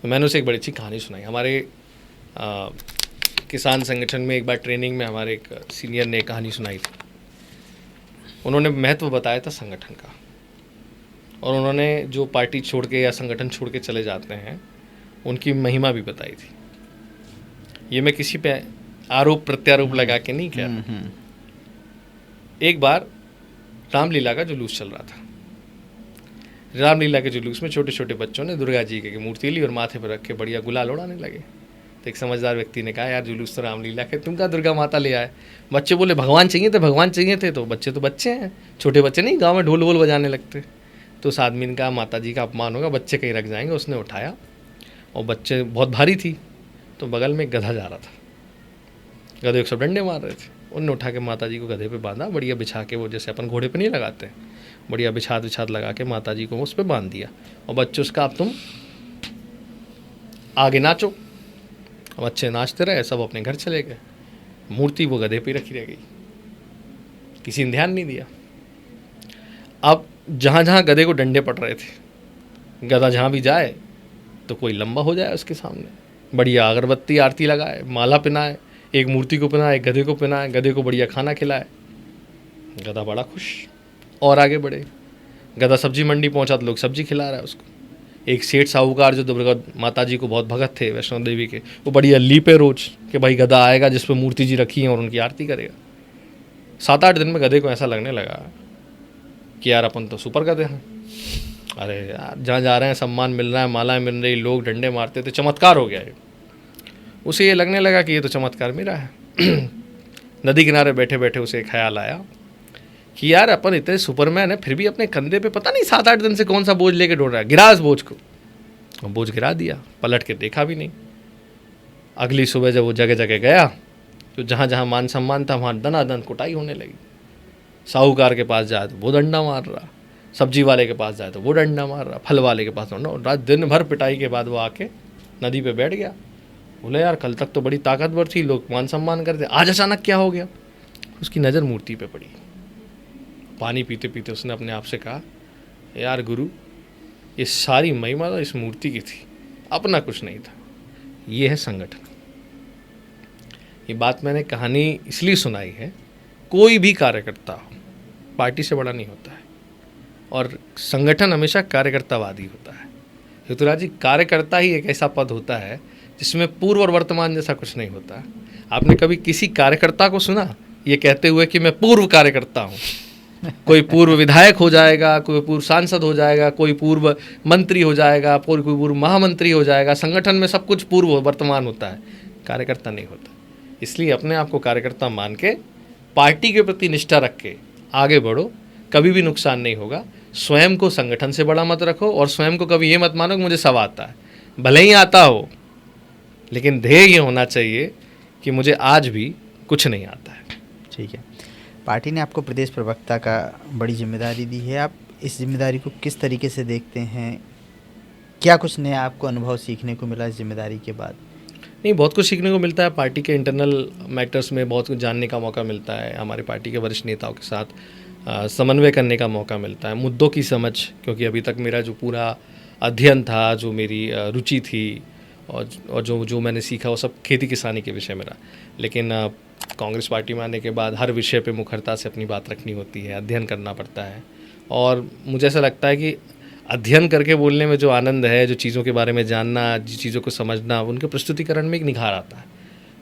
तो मैंने उसे एक बड़ी अच्छी कहानी सुनाई। हमारे किसान संगठन में एक बार ट्रेनिंग में हमारे एक सीनियर ने एक कहानी सुनाई थी। उन्होंने महत्व बताया था संगठन का, और उन्होंने जो पार्टी छोड़ के या संगठन छोड़ के चले जाते हैं उनकी महिमा भी बताई थी। ये मैं किसी पे आरोप प्रत्यारोप लगा के नहीं कह रहा। एक बार रामलीला का जुलूस चल रहा था। रामलीला के जुलूस में छोटे छोटे बच्चों ने दुर्गा जी की मूर्ति ली और माथे पर रख के बढ़िया गुलाल उड़ाने लगे। तो एक समझदार व्यक्ति ने कहा, यार जुलूस तो रामलीला के, तुम क्या दुर्गा माता ले आए? बच्चे बोले, भगवान चाहिए थे, भगवान चाहिए थे। तो बच्चे हैं, छोटे बच्चे नहीं गाँव में ढोल वोल बजाने लगते। तो उस आदमी ने कहा, माता जी का अपमान होगा, बच्चे कहीं रख जाएंगे। उसने उठाया और बच्चे बहुत भारी थी, तो बगल में एक गधा जा रहा था। गधे 100 डंडे मार रहे थे। उनने उठा के माता जी को गधे पे बांधा, बढ़िया बिछा के, वो जैसे अपन घोड़े पे नहीं लगाते हैं, बढ़िया बिछात लगा के माता जी को उस पर बांध दिया। और बच्चों उसका अब तुम आगे नाचो। अब अच्छे नाचते रहे, सब अपने घर चले गए, मूर्ति वो गधे पे रखी रह गई, किसी ने ध्यान नहीं दिया। अब जहाँ जहाँ गधे को डंडे पड़ रहे थे, गधा जहाँ भी जाए तो कोई लंबा हो जाए उसके सामने, बढ़िया अगरबत्ती आरती लगाए, माला पहनाए, एक मूर्ति को पहनाए, एक गधे को पहनाए, गधे को बढ़िया खाना खिलाए, गधा बड़ा खुश और आगे बढ़े। गधा सब्जी मंडी पहुंचा तो लोग सब्जी खिला रहा है उसको। एक सेठ साहूकार जो दुर्गा माता जी को बहुत भगत थे वैष्णो देवी के, वो बढ़िया लीपे रोज कि भाई गधा आएगा जिस पर मूर्ति जी रखी है और उनकी आरती करेगा। 7-8 दिन में गधे को ऐसा लगने लगा कि यार अपन तो सुपर गधे हैं, अरे यार जहाँ जा रहे हैं सम्मान मिल रहा है, मालाएं मिल रही, लोग डंडे मारते थे, चमत्कार हो गया है। उसे ये लगने लगा कि ये तो चमत्कार मेरा है। नदी किनारे बैठे बैठे उसे ख्याल आया कि यार अपन इतने सुपरमैन है, फिर भी अपने कंधे पे पता नहीं 7-8 दिन से कौन सा बोझ लेके ढूंढ रहा है। गिरा इस बोझ को, और बोझ गिरा दिया, पलट के देखा भी नहीं। अगली सुबह जब वो जगह जगह गया तो जहाँ जहाँ मान सम्मान था वहाँ दनादन कुटाई होने लगी। साहूकार के पास जाए तो वो डंडा मार रहा, सब्जी वाले के पास जाए तो वो डंडा मार रहा, फल वाले के पास डंडा। दिन भर पिटाई के बाद वो आके नदी पे बैठ गया। बोले यार कल तक तो बड़ी ताकतवर थी, लोग मान सम्मान करते, आज अचानक क्या हो गया। उसकी नज़र मूर्ति पे पड़ी। पानी पीते पीते उसने अपने आप से कहा, यार गुरु, ये सारी महिमा तो इस मूर्ति की थी, अपना कुछ नहीं था, ये है संगठन। ये बात मैंने कहानी इसलिए सुनाई है, कोई भी कार्यकर्ता हो पार्टी से बड़ा नहीं होता है, और संगठन हमेशा कार्यकर्तावादी होता है। ऋतुराज जी, कार्यकर्ता ही एक ऐसा पद होता है जिसमें पूर्व और वर्तमान जैसा कुछ नहीं होता। आपने कभी किसी कार्यकर्ता को सुना ये कहते हुए कि मैं पूर्व कार्यकर्ता हूँ? कोई पूर्व विधायक हो जाएगा, कोई पूर्व सांसद हो जाएगा, कोई पूर्व मंत्री हो जाएगा, कोई पूर्व महामंत्री हो जाएगा। संगठन में सब कुछ पूर्व वर्तमान होता है, कार्यकर्ता नहीं होता। इसलिए अपने आप को कार्यकर्ता मान के पार्टी के प्रति निष्ठा रख के आगे बढ़ो, कभी भी नुकसान नहीं होगा। स्वयं को संगठन से बड़ा मत रखो, और स्वयं को कभी ये मत मानो कि मुझे सब आता है। भले ही आता हो, लेकिन ध्येय ये होना चाहिए कि मुझे आज भी कुछ नहीं आता है। ठीक है, पार्टी ने आपको प्रदेश प्रवक्ता का बड़ी जिम्मेदारी दी है, आप इस जिम्मेदारी को किस तरीके से देखते हैं? क्या कुछ नया आपको अनुभव सीखने को मिला इस जिम्मेदारी के बाद? नहीं, बहुत कुछ सीखने को मिलता है। पार्टी के इंटरनल मैटर्स में बहुत कुछ जानने का मौका मिलता है। हमारे पार्टी के वरिष्ठ नेताओं के साथ समन्वय करने का मौका मिलता है, मुद्दों की समझ, क्योंकि अभी तक मेरा जो पूरा अध्ययन था, जो मेरी रुचि थी और जो मैंने सीखा वो सब खेती किसानी के विषय में रहा। लेकिन कांग्रेस पार्टी में आने के बाद हर विषय पे मुखरता से अपनी बात रखनी होती है, अध्ययन करना पड़ता है। और मुझे ऐसा लगता है कि अध्ययन करके बोलने में जो आनंद है, जो चीज़ों के बारे में जानना, जिस चीज़ों को समझना, उनके प्रस्तुतिकरण में एक निखार आता है।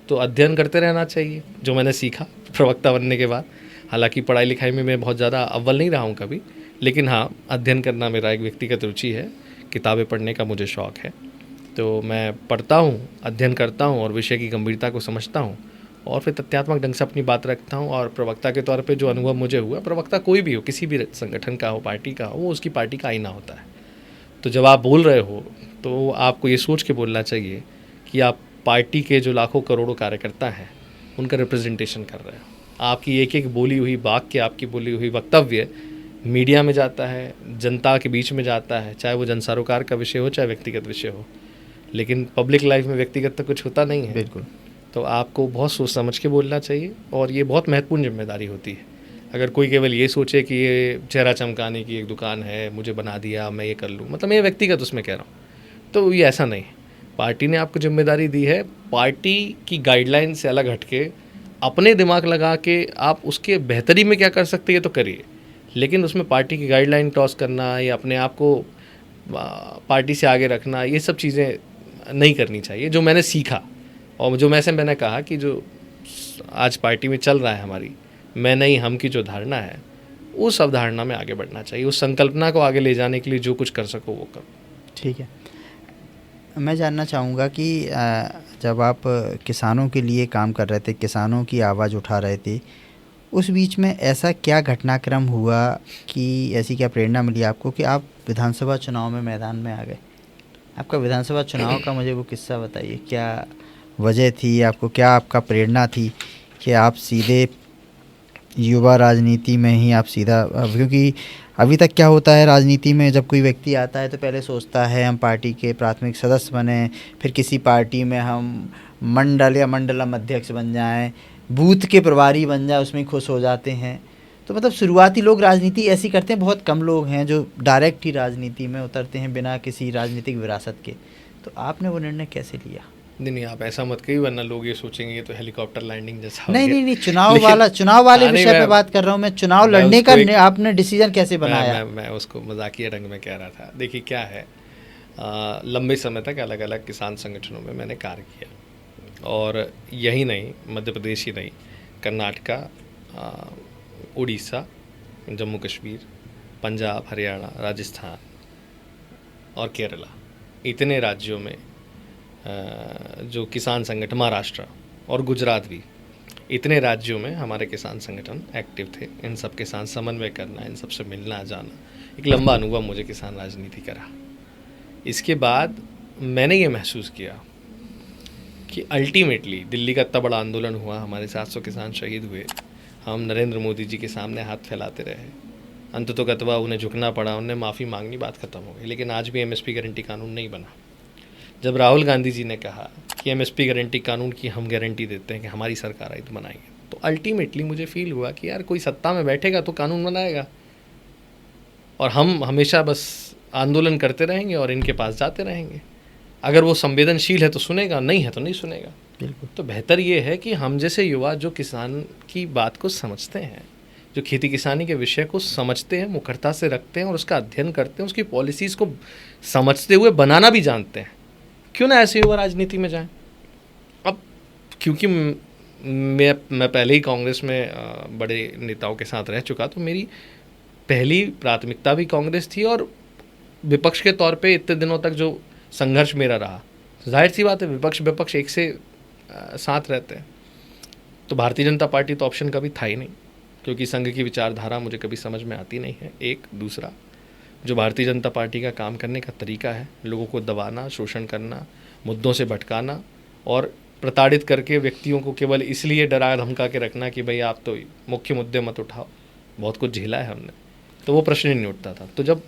तो अध्ययन करते रहना चाहिए, जो मैंने सीखा प्रवक्ता बनने के बाद। हालांकि पढ़ाई लिखाई में मैं बहुत ज़्यादा अव्वल नहीं रहा हूँ कभी, लेकिन हाँ, अध्ययन करना मेरा एक व्यक्तिगत रुचि है। किताबें पढ़ने का मुझे शौक़ है, तो मैं पढ़ता हूँ, अध्ययन करता हूँ और विषय की गंभीरता को समझता हूँ, और फिर तथ्यात्मक ढंग से अपनी बात रखता हूँ। और प्रवक्ता के तौर पे जो अनुभव मुझे हुआ, प्रवक्ता कोई भी हो, किसी भी संगठन का हो, पार्टी का हो, वो उसकी पार्टी का आईना होता है। तो जब आप बोल रहे हो तो आपको ये सोच के बोलना चाहिए कि आप पार्टी के जो लाखों करोड़ों कार्यकर्ता हैं उनका रिप्रेजेंटेशन कर रहे हो। आपकी एक एक बोली हुई वाक्य, आपकी बोली हुई वक्तव्य मीडिया में जाता है, जनता के बीच में जाता है, चाहे वो जन सरोकार का विषय हो, चाहे व्यक्तिगत विषय हो। लेकिन पब्लिक लाइफ में व्यक्तिगत तो कुछ होता नहीं है। बिल्कुल। तो आपको बहुत सोच समझ के बोलना चाहिए, और ये बहुत महत्वपूर्ण जिम्मेदारी होती है। अगर कोई केवल ये सोचे कि ये चेहरा चमकाने की एक दुकान है, मुझे बना दिया, मैं ये कर लूँ, मतलब मैं व्यक्तिगत उसमें कह रहा हूँ, तो ये ऐसा नहीं है। पार्टी ने आपको जिम्मेदारी दी है, पार्टी की गाइडलाइन से अलग हटके अपने दिमाग लगा के आप उसके बेहतरी में क्या कर सकते हैं तो करिए, लेकिन उसमें पार्टी की गाइडलाइन टॉस करना या अपने आप को पार्टी से आगे रखना, ये सब चीज़ें नहीं करनी चाहिए। जो मैंने सीखा और जो मैंने कहा कि जो आज पार्टी में चल रहा है हमारी, मैं नहीं हम की जो धारणा है, उस अवधारणा में आगे बढ़ना चाहिए। उस संकल्पना को आगे ले जाने के लिए जो कुछ कर सको वो करो। ठीक है, मैं जानना चाहूँगा कि जब आप किसानों के लिए काम कर रहे थे, किसानों की आवाज़ उठा रहे थे, उस बीच में ऐसा क्या घटनाक्रम हुआ कि ऐसी क्या प्रेरणा मिली आपको कि आप विधानसभा चुनाव में मैदान में आ गए? आपका विधानसभा चुनाव का मुझे वो किस्सा बताइए, क्या वजह थी आपको, क्या आपका प्रेरणा थी कि आप सीधे युवा राजनीति में ही आप सीधा क्योंकि अभी तक क्या होता है राजनीति में, जब कोई व्यक्ति आता है तो पहले सोचता है हम पार्टी के प्राथमिक सदस्य बने, फिर किसी पार्टी में हम मंडल या मंडलम अध्यक्ष बन जाएं, बूथ के प्रभारी बन जाए, उसमें खुश हो जाते हैं। तो मतलब शुरुआती लोग राजनीति ऐसी करते हैं, बहुत कम लोग हैं जो डायरेक्ट ही राजनीति में उतरते हैं बिना किसी राजनीतिक विरासत के। तो आपने वो निर्णय कैसे लिया? नहीं, आप ऐसा मत कहिए, वरना लोग ये सोचेंगे ये तो हेलीकॉप्टर लैंडिंग जैसा हो नहीं गया। नहीं नहीं, चुनाव वाले हाँ, नहीं, विषय पे बात कर रहा हूँ मैं। चुनाव मैं लड़ने उसको का एक- आपने डिसीजन कैसे बनाया? मैं उसको मजाकिया रंग में कह रहा था। देखिए क्या है, लंबे समय तक अलग अलग किसान संगठनों में मैंने कार्य किया, और यही नहीं, मध्य प्रदेश ही नहीं, कर्नाटका, उड़ीसा, जम्मू कश्मीर, पंजाब, हरियाणा, राजस्थान और केरला, इतने राज्यों में जो किसान संगठन, महाराष्ट्र और गुजरात भी, इतने राज्यों में हमारे किसान संगठन एक्टिव थे। इन सब के साथ समन्वय करना, इन सब से मिलना जाना, एक लंबा अनुभव मुझे किसान राजनीति का रहा। इसके बाद मैंने ये महसूस किया कि अल्टीमेटली दिल्ली का इतना बड़ा आंदोलन हुआ, हमारे 700 किसान शहीद हुए, हम नरेंद्र मोदी जी के सामने हाथ फैलाते रहे, अंततोगत्वा उन्हें झुकना पड़ा, उन्हें माफ़ी मांगनी, बात खत्म हो गई। लेकिन आज भी एमएसपी गारंटी कानून नहीं बना। जब राहुल गांधी जी ने कहा कि एमएसपी गारंटी कानून की हम गारंटी देते हैं कि हमारी सरकार आई तो बनाएंगे, तो अल्टीमेटली मुझे फील हुआ कि यार कोई सत्ता में बैठेगा तो कानून बनाएगा, और हम हमेशा बस आंदोलन करते रहेंगे और इनके पास जाते रहेंगे। अगर वो संवेदनशील है तो सुनेगा, नहीं है तो नहीं सुनेगा। बिल्कुल। तो बेहतर ये है कि हम जैसे युवा जो किसान की बात को समझते हैं, जो खेती किसानी के विषय को समझते हैं, मुखरता से रखते हैं और उसका अध्ययन करते हैं, उसकी पॉलिसीज़ को समझते हुए बनाना भी जानते हैं, क्यों ना ऐसे युवा राजनीति में जाएं। अब क्योंकि मैं पहले ही कांग्रेस में बड़े नेताओं के साथ रह चुका, तो मेरी पहली प्राथमिकता भी कांग्रेस थी, और विपक्ष के तौर पे इतने दिनों तक जो संघर्ष मेरा रहा, जाहिर सी बात है विपक्ष एक से साथ रहते हैं। तो भारतीय जनता पार्टी तो ऑप्शन कभी था ही नहीं, क्योंकि संघ की विचारधारा मुझे कभी समझ में आती नहीं है। एक दूसरा, जो भारतीय जनता पार्टी का काम करने का तरीका है, लोगों को दबाना, शोषण करना, मुद्दों से भटकाना और प्रताड़ित करके व्यक्तियों को केवल इसलिए डरा धमका के रखना कि भाई आप तो मुख्य मुद्दे मत उठाओ, बहुत कुछ झेला है हमने, तो वो प्रश्न ही नहीं उठता था। तो जब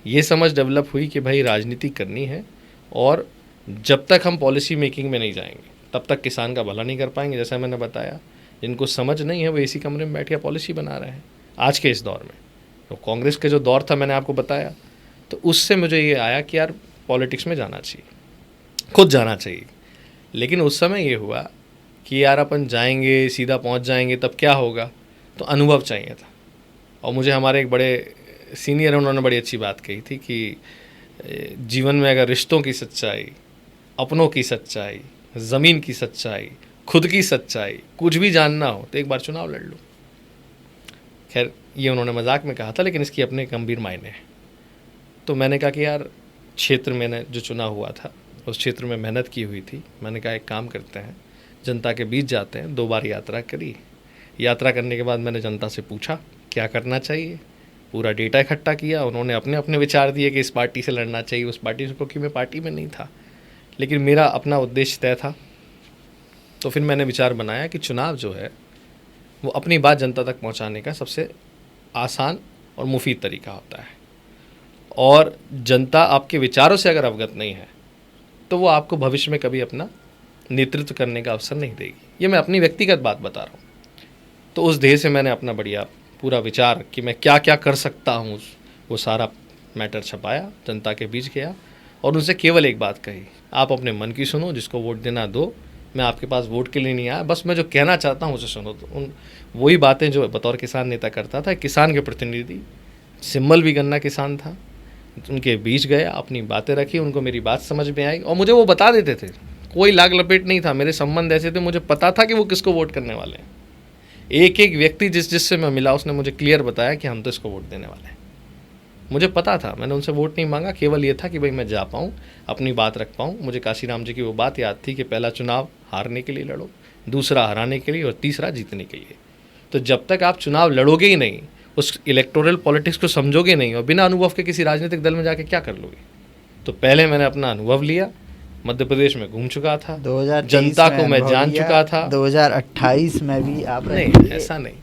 ये समझ डेवलप हुई कि भाई राजनीति करनी है, और जब तक हम पॉलिसी मेकिंग में नहीं जाएंगे तब तक किसान का भला नहीं कर पाएंगे। जैसा मैंने बताया, जिनको समझ नहीं है वो इसी कमरे में बैठ के पॉलिसी बना रहे हैं आज के इस दौर में। तो कांग्रेस के जो दौर था, मैंने आपको बताया, तो उससे मुझे ये आया कि यार पॉलिटिक्स में जाना चाहिए, खुद जाना चाहिए। लेकिन उस समय ये हुआ कि यार अपन जाएंगे, सीधा पहुंच जाएंगे, तब क्या होगा, तो अनुभव चाहिए था। और मुझे हमारे एक बड़े सीनियर हैं, उन्होंने बड़ी अच्छी बात कही थी कि जीवन में अगर रिश्तों की सच्चाई, अपनों की सच्चाई, ज़मीन की सच्चाई, खुद की सच्चाई, कुछ भी जानना हो तो एक बार चुनाव लड़ लो। खैर ये उन्होंने मजाक में कहा था, लेकिन इसकी अपने गंभीर मायने हैं। तो मैंने कहा कि यार क्षेत्र मैंने जो चुना हुआ था, उस क्षेत्र में मेहनत की हुई थी। मैंने कहा एक काम करते हैं, जनता के बीच जाते हैं। 2 बार यात्रा करी। यात्रा करने के बाद मैंने जनता से पूछा क्या करना चाहिए, पूरा डेटा इकट्ठा किया। उन्होंने अपने अपने विचार दिए कि इस पार्टी से लड़ना चाहिए, उस पार्टी से, क्योंकि मैं पार्टी में नहीं था, लेकिन मेरा अपना उद्देश्य तय था। तो फिर मैंने विचार बनाया कि चुनाव जो है वो अपनी बात जनता तक पहुंचाने का सबसे आसान और मुफीद तरीका होता है, और जनता आपके विचारों से अगर अवगत नहीं है तो वो आपको भविष्य में कभी अपना नेतृत्व करने का अवसर नहीं देगी। ये मैं अपनी व्यक्तिगत बात बता रहा हूँ। तो उस ध्येय से मैंने अपना बढ़िया पूरा विचार कि मैं क्या क्या कर सकता हूँ, वो सारा मैटर छपाया, जनता के बीच गया और उनसे केवल एक बात कही, आप अपने मन की सुनो, जिसको वोट देना दो। मैं आपके पास वोट के लिए नहीं आया, बस मैं जो कहना चाहता हूँ उसे सुनो। तो उन वही बातें जो बतौर किसान नेता करता था, किसान के प्रतिनिधि, सिंबल भी गन्ना किसान था, उनके बीच गया, अपनी बातें रखी, उनको मेरी बात समझ में आई और मुझे वो बता देते थे। कोई लाग लपेट नहीं था, मेरे संबंध ऐसे थे, मुझे पता था कि वो किसको वोट करने वाले हैं। एक एक व्यक्ति जिससे मैं मिला उसने मुझे क्लियर बताया कि हम तो इसको वोट देने वाले हैं। मुझे पता था, मैंने उनसे वोट नहीं मांगा, केवल ये था कि भाई मैं जा पाऊँ, अपनी बात रख पाऊँ। मुझे काशीराम जी की वो बात याद थी कि पहला चुनाव हारने के लिए लड़ो, दूसरा हराने के लिए और तीसरा जीतने के लिए। तो जब तक आप चुनाव लड़ोगे ही नहीं, उस इलेक्टोरल पॉलिटिक्स को समझोगे नहीं और बिना अनुभव के किसी राजनीतिक दल में जाके क्या कर लोगे। तो पहले मैंने अपना अनुभव लिया, मध्य प्रदेश में घूम चुका था, 2023 जनता को मैं जान चुका था। 2028 में भी आप नहीं, ऐसा नहीं,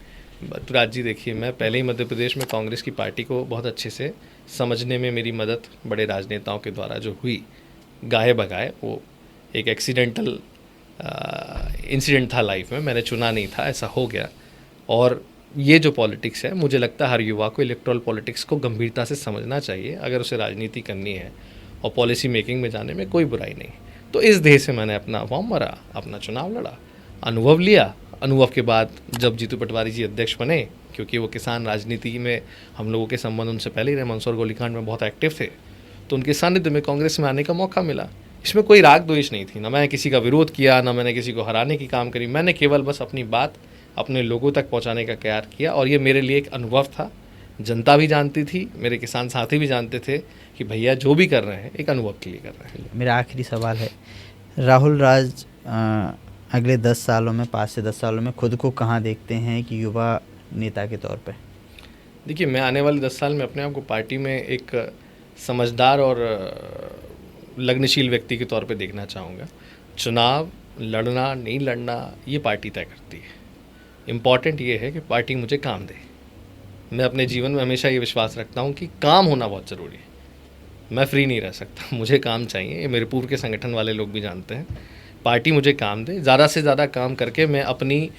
ऋतुराज जी देखिए, मैं पहले ही मध्य प्रदेश में कांग्रेस की पार्टी को बहुत अच्छे से समझने में मेरी मदद बड़े राजनेताओं के द्वारा जो हुई, गाहे बगाए, वो एक एक्सीडेंटल इंसिडेंट था लाइफ में, मैंने चुना नहीं था, ऐसा हो गया। और ये जो पॉलिटिक्स है, मुझे लगता है हर युवा को इलेक्टोरल पॉलिटिक्स को गंभीरता से समझना चाहिए अगर उसे राजनीति करनी है, और पॉलिसी मेकिंग में जाने में कोई बुराई नहीं। तो इस ध्येय से मैंने अपना फॉर्म भरा, अपना चुनाव लड़ा, अनुभव लिया। अनुभव के बाद जब जीतू पटवारी जी अध्यक्ष बने, क्योंकि वो किसान राजनीति में हम लोगों के संबंध उनसे पहले ही रहे, मंदसौर गोलीकांड में बहुत एक्टिव थे, तो उनके सानिध्य में कांग्रेस में आने का मौका मिला। इसमें कोई राग द्वेष नहीं थी, ना मैंने किसी का विरोध किया, ना मैंने किसी को हराने की काम करी। मैंने केवल बस अपनी बात अपने लोगों तक पहुंचाने का कार्य किया, और ये मेरे लिए एक अनुभव था। जनता भी जानती थी, मेरे किसान साथी भी जानते थे कि भैया जो भी कर रहे हैं एक अनुभव के लिए कर रहे हैं। मेरा आखिरी सवाल है, राहुल राज अगले 10 सालों में, 5 से 10 सालों में खुद को कहाँ देखते हैं कि युवा नेता के तौर पे? देखिए, मैं आने वाले 10 साल में अपने आप को पार्टी में एक समझदार और लगनशील व्यक्ति के तौर पे देखना चाहूँगा। चुनाव लड़ना नहीं लड़ना ये पार्टी तय करती है। इम्पॉर्टेंट ये है कि पार्टी मुझे काम दे। मैं अपने जीवन में हमेशा ये विश्वास रखता हूँ कि काम होना बहुत ज़रूरी है। मैं फ्री नहीं रह सकता, मुझे काम चाहिए। ये मेरे पूर्व के संगठन वाले लोग भी जानते हैं। पार्टी मुझे काम दे, ज़्यादा से ज़्यादा काम करके मैं अपनी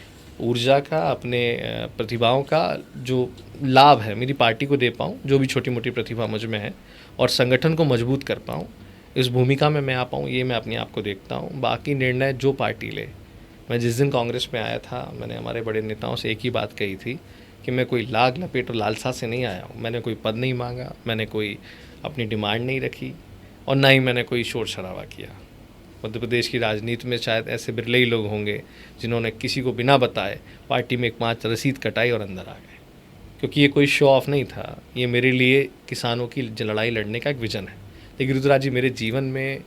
ऊर्जा का, अपने प्रतिभाओं का जो लाभ है मेरी पार्टी को दे पाऊँ, जो भी छोटी मोटी प्रतिभा मुझ में है, और संगठन को मजबूत कर पाऊँ, इस भूमिका में मैं आ पाऊँ, ये मैं अपने आप को देखता हूँ। बाकी निर्णय जो पार्टी ले। मैं जिस दिन कांग्रेस में आया था, मैंने हमारे बड़े नेताओं से एक ही बात कही थी कि मैं कोई लाग लपेट और लालसा से नहीं आया हूँ। मैंने कोई पद नहीं मांगा, मैंने कोई अपनी डिमांड नहीं रखी, और ना ही मैंने कोई शोर शराबा किया। मध्य प्रदेश की राजनीति में शायद ऐसे बिरले ही लोग होंगे जिन्होंने किसी को बिना बताए पार्टी में एक 5 रसीद कटाई और अंदर आ गए, क्योंकि ये कोई शो ऑफ नहीं था। ये मेरे लिए किसानों की लड़ाई लड़ने का एक विजन है। लेकिन ऋतुराज जी, मेरे जीवन में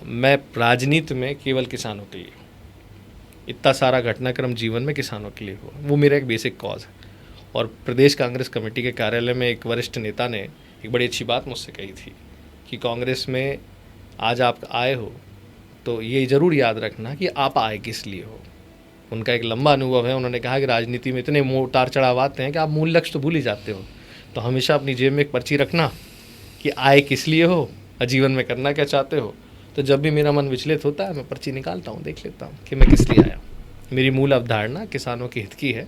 मैं राजनीति में केवल किसानों के लिए हूँ। इतना सारा घटनाक्रम जीवन में किसानों के लिए हुआ, वो मेरा एक बेसिक कॉज है। और प्रदेश कांग्रेस कमेटी के कार्यालय में एक वरिष्ठ नेता ने एक बड़ी अच्छी बात मुझसे कही थी कि कांग्रेस में आज आप आए हो तो ये ज़रूर याद रखना कि आप आए किस लिए हो। उनका एक लंबा अनुभव है। उन्होंने कहा कि राजनीति में इतने उतार चढ़ाव आते हैं कि आप मूल लक्ष्य तो भूल ही जाते हो। तो हमेशा अपनी जेब में एक पर्ची रखना कि आए किस लिए हो और जीवन में करना क्या चाहते हो। तो जब भी मेरा मन विचलित होता है, मैं पर्ची निकालता हूँ, देख लेता हूँ कि मैं किस लिए आया हूँ। मेरी मूल अवधारणा किसानों के हित की है।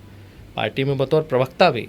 पार्टी में बतौर प्रवक्ता भी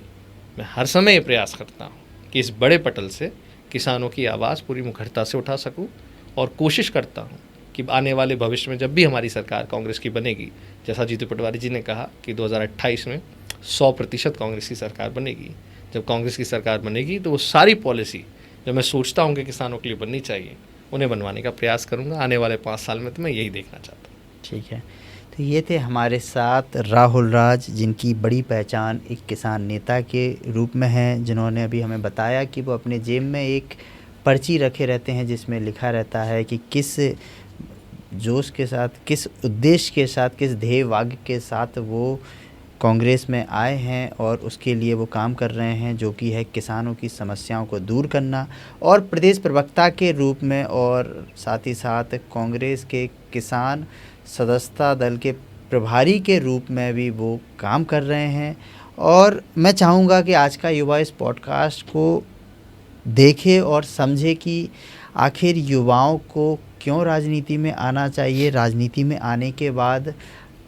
मैं हर समय ये प्रयास करता हूँ कि इस बड़े पटल से किसानों की आवाज़ पूरी मुखरता से उठा सकूँ, और कोशिश करता हूँ कि आने वाले भविष्य में जब भी हमारी सरकार कांग्रेस की बनेगी, जैसा जीतू पटवारी जी ने कहा कि 2028 में 100% कांग्रेस की सरकार बनेगी। जब कांग्रेस की सरकार बनेगी तो वो सारी पॉलिसी जो मैं सोचता हूँ कि किसानों के लिए बननी चाहिए, उन्हें बनवाने का प्रयास करूँगा। आने वाले 5 साल में तो मैं यही देखना चाहता हूँ। ठीक है, तो ये थे हमारे साथ राहुल राज, जिनकी बड़ी पहचान एक किसान नेता के रूप में है, जिन्होंने अभी हमें बताया कि वो अपने जेब में एक पर्ची रखे रहते हैं जिसमें लिखा रहता है कि किस जोश के साथ, किस उद्देश्य के साथ, किस ध्येय वाक्य के साथ वो कांग्रेस में आए हैं और उसके लिए वो काम कर रहे हैं, जो कि है किसानों की समस्याओं को दूर करना। और प्रदेश प्रवक्ता के रूप में और साथ ही साथ कांग्रेस के किसान सदस्यता दल के प्रभारी के रूप में भी वो काम कर रहे हैं। और मैं चाहूँगा कि आज का युवा इस पॉडकास्ट को देखे और समझे कि आखिर युवाओं को क्यों राजनीति में आना चाहिए। राजनीति में आने के बाद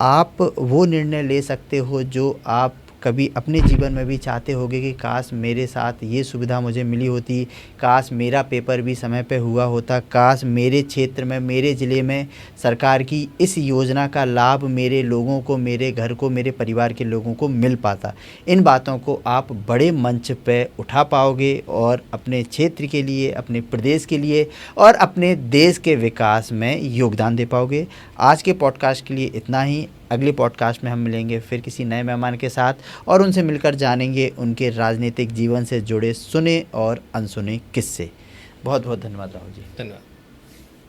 आप वो निर्णय ले सकते हो जो आप कभी अपने जीवन में भी चाहते होगे कि काश मेरे साथ ये सुविधा मुझे मिली होती, काश मेरा पेपर भी समय पे हुआ होता, काश मेरे क्षेत्र में, मेरे ज़िले में सरकार की इस योजना का लाभ मेरे लोगों को, मेरे घर को, मेरे परिवार के लोगों को मिल पाता। इन बातों को आप बड़े मंच पे उठा पाओगे और अपने क्षेत्र के लिए, अपने प्रदेश के लिए और अपने देश के विकास में योगदान दे पाओगे। आज के पॉडकास्ट के लिए इतना ही। अगले पॉडकास्ट में हम मिलेंगे फिर किसी नए मेहमान के साथ और उनसे मिलकर जानेंगे उनके राजनीतिक जीवन से जुड़े सुने और अनसुने किस्से। बहुत बहुत धन्यवाद राहुल जी। धन्यवाद।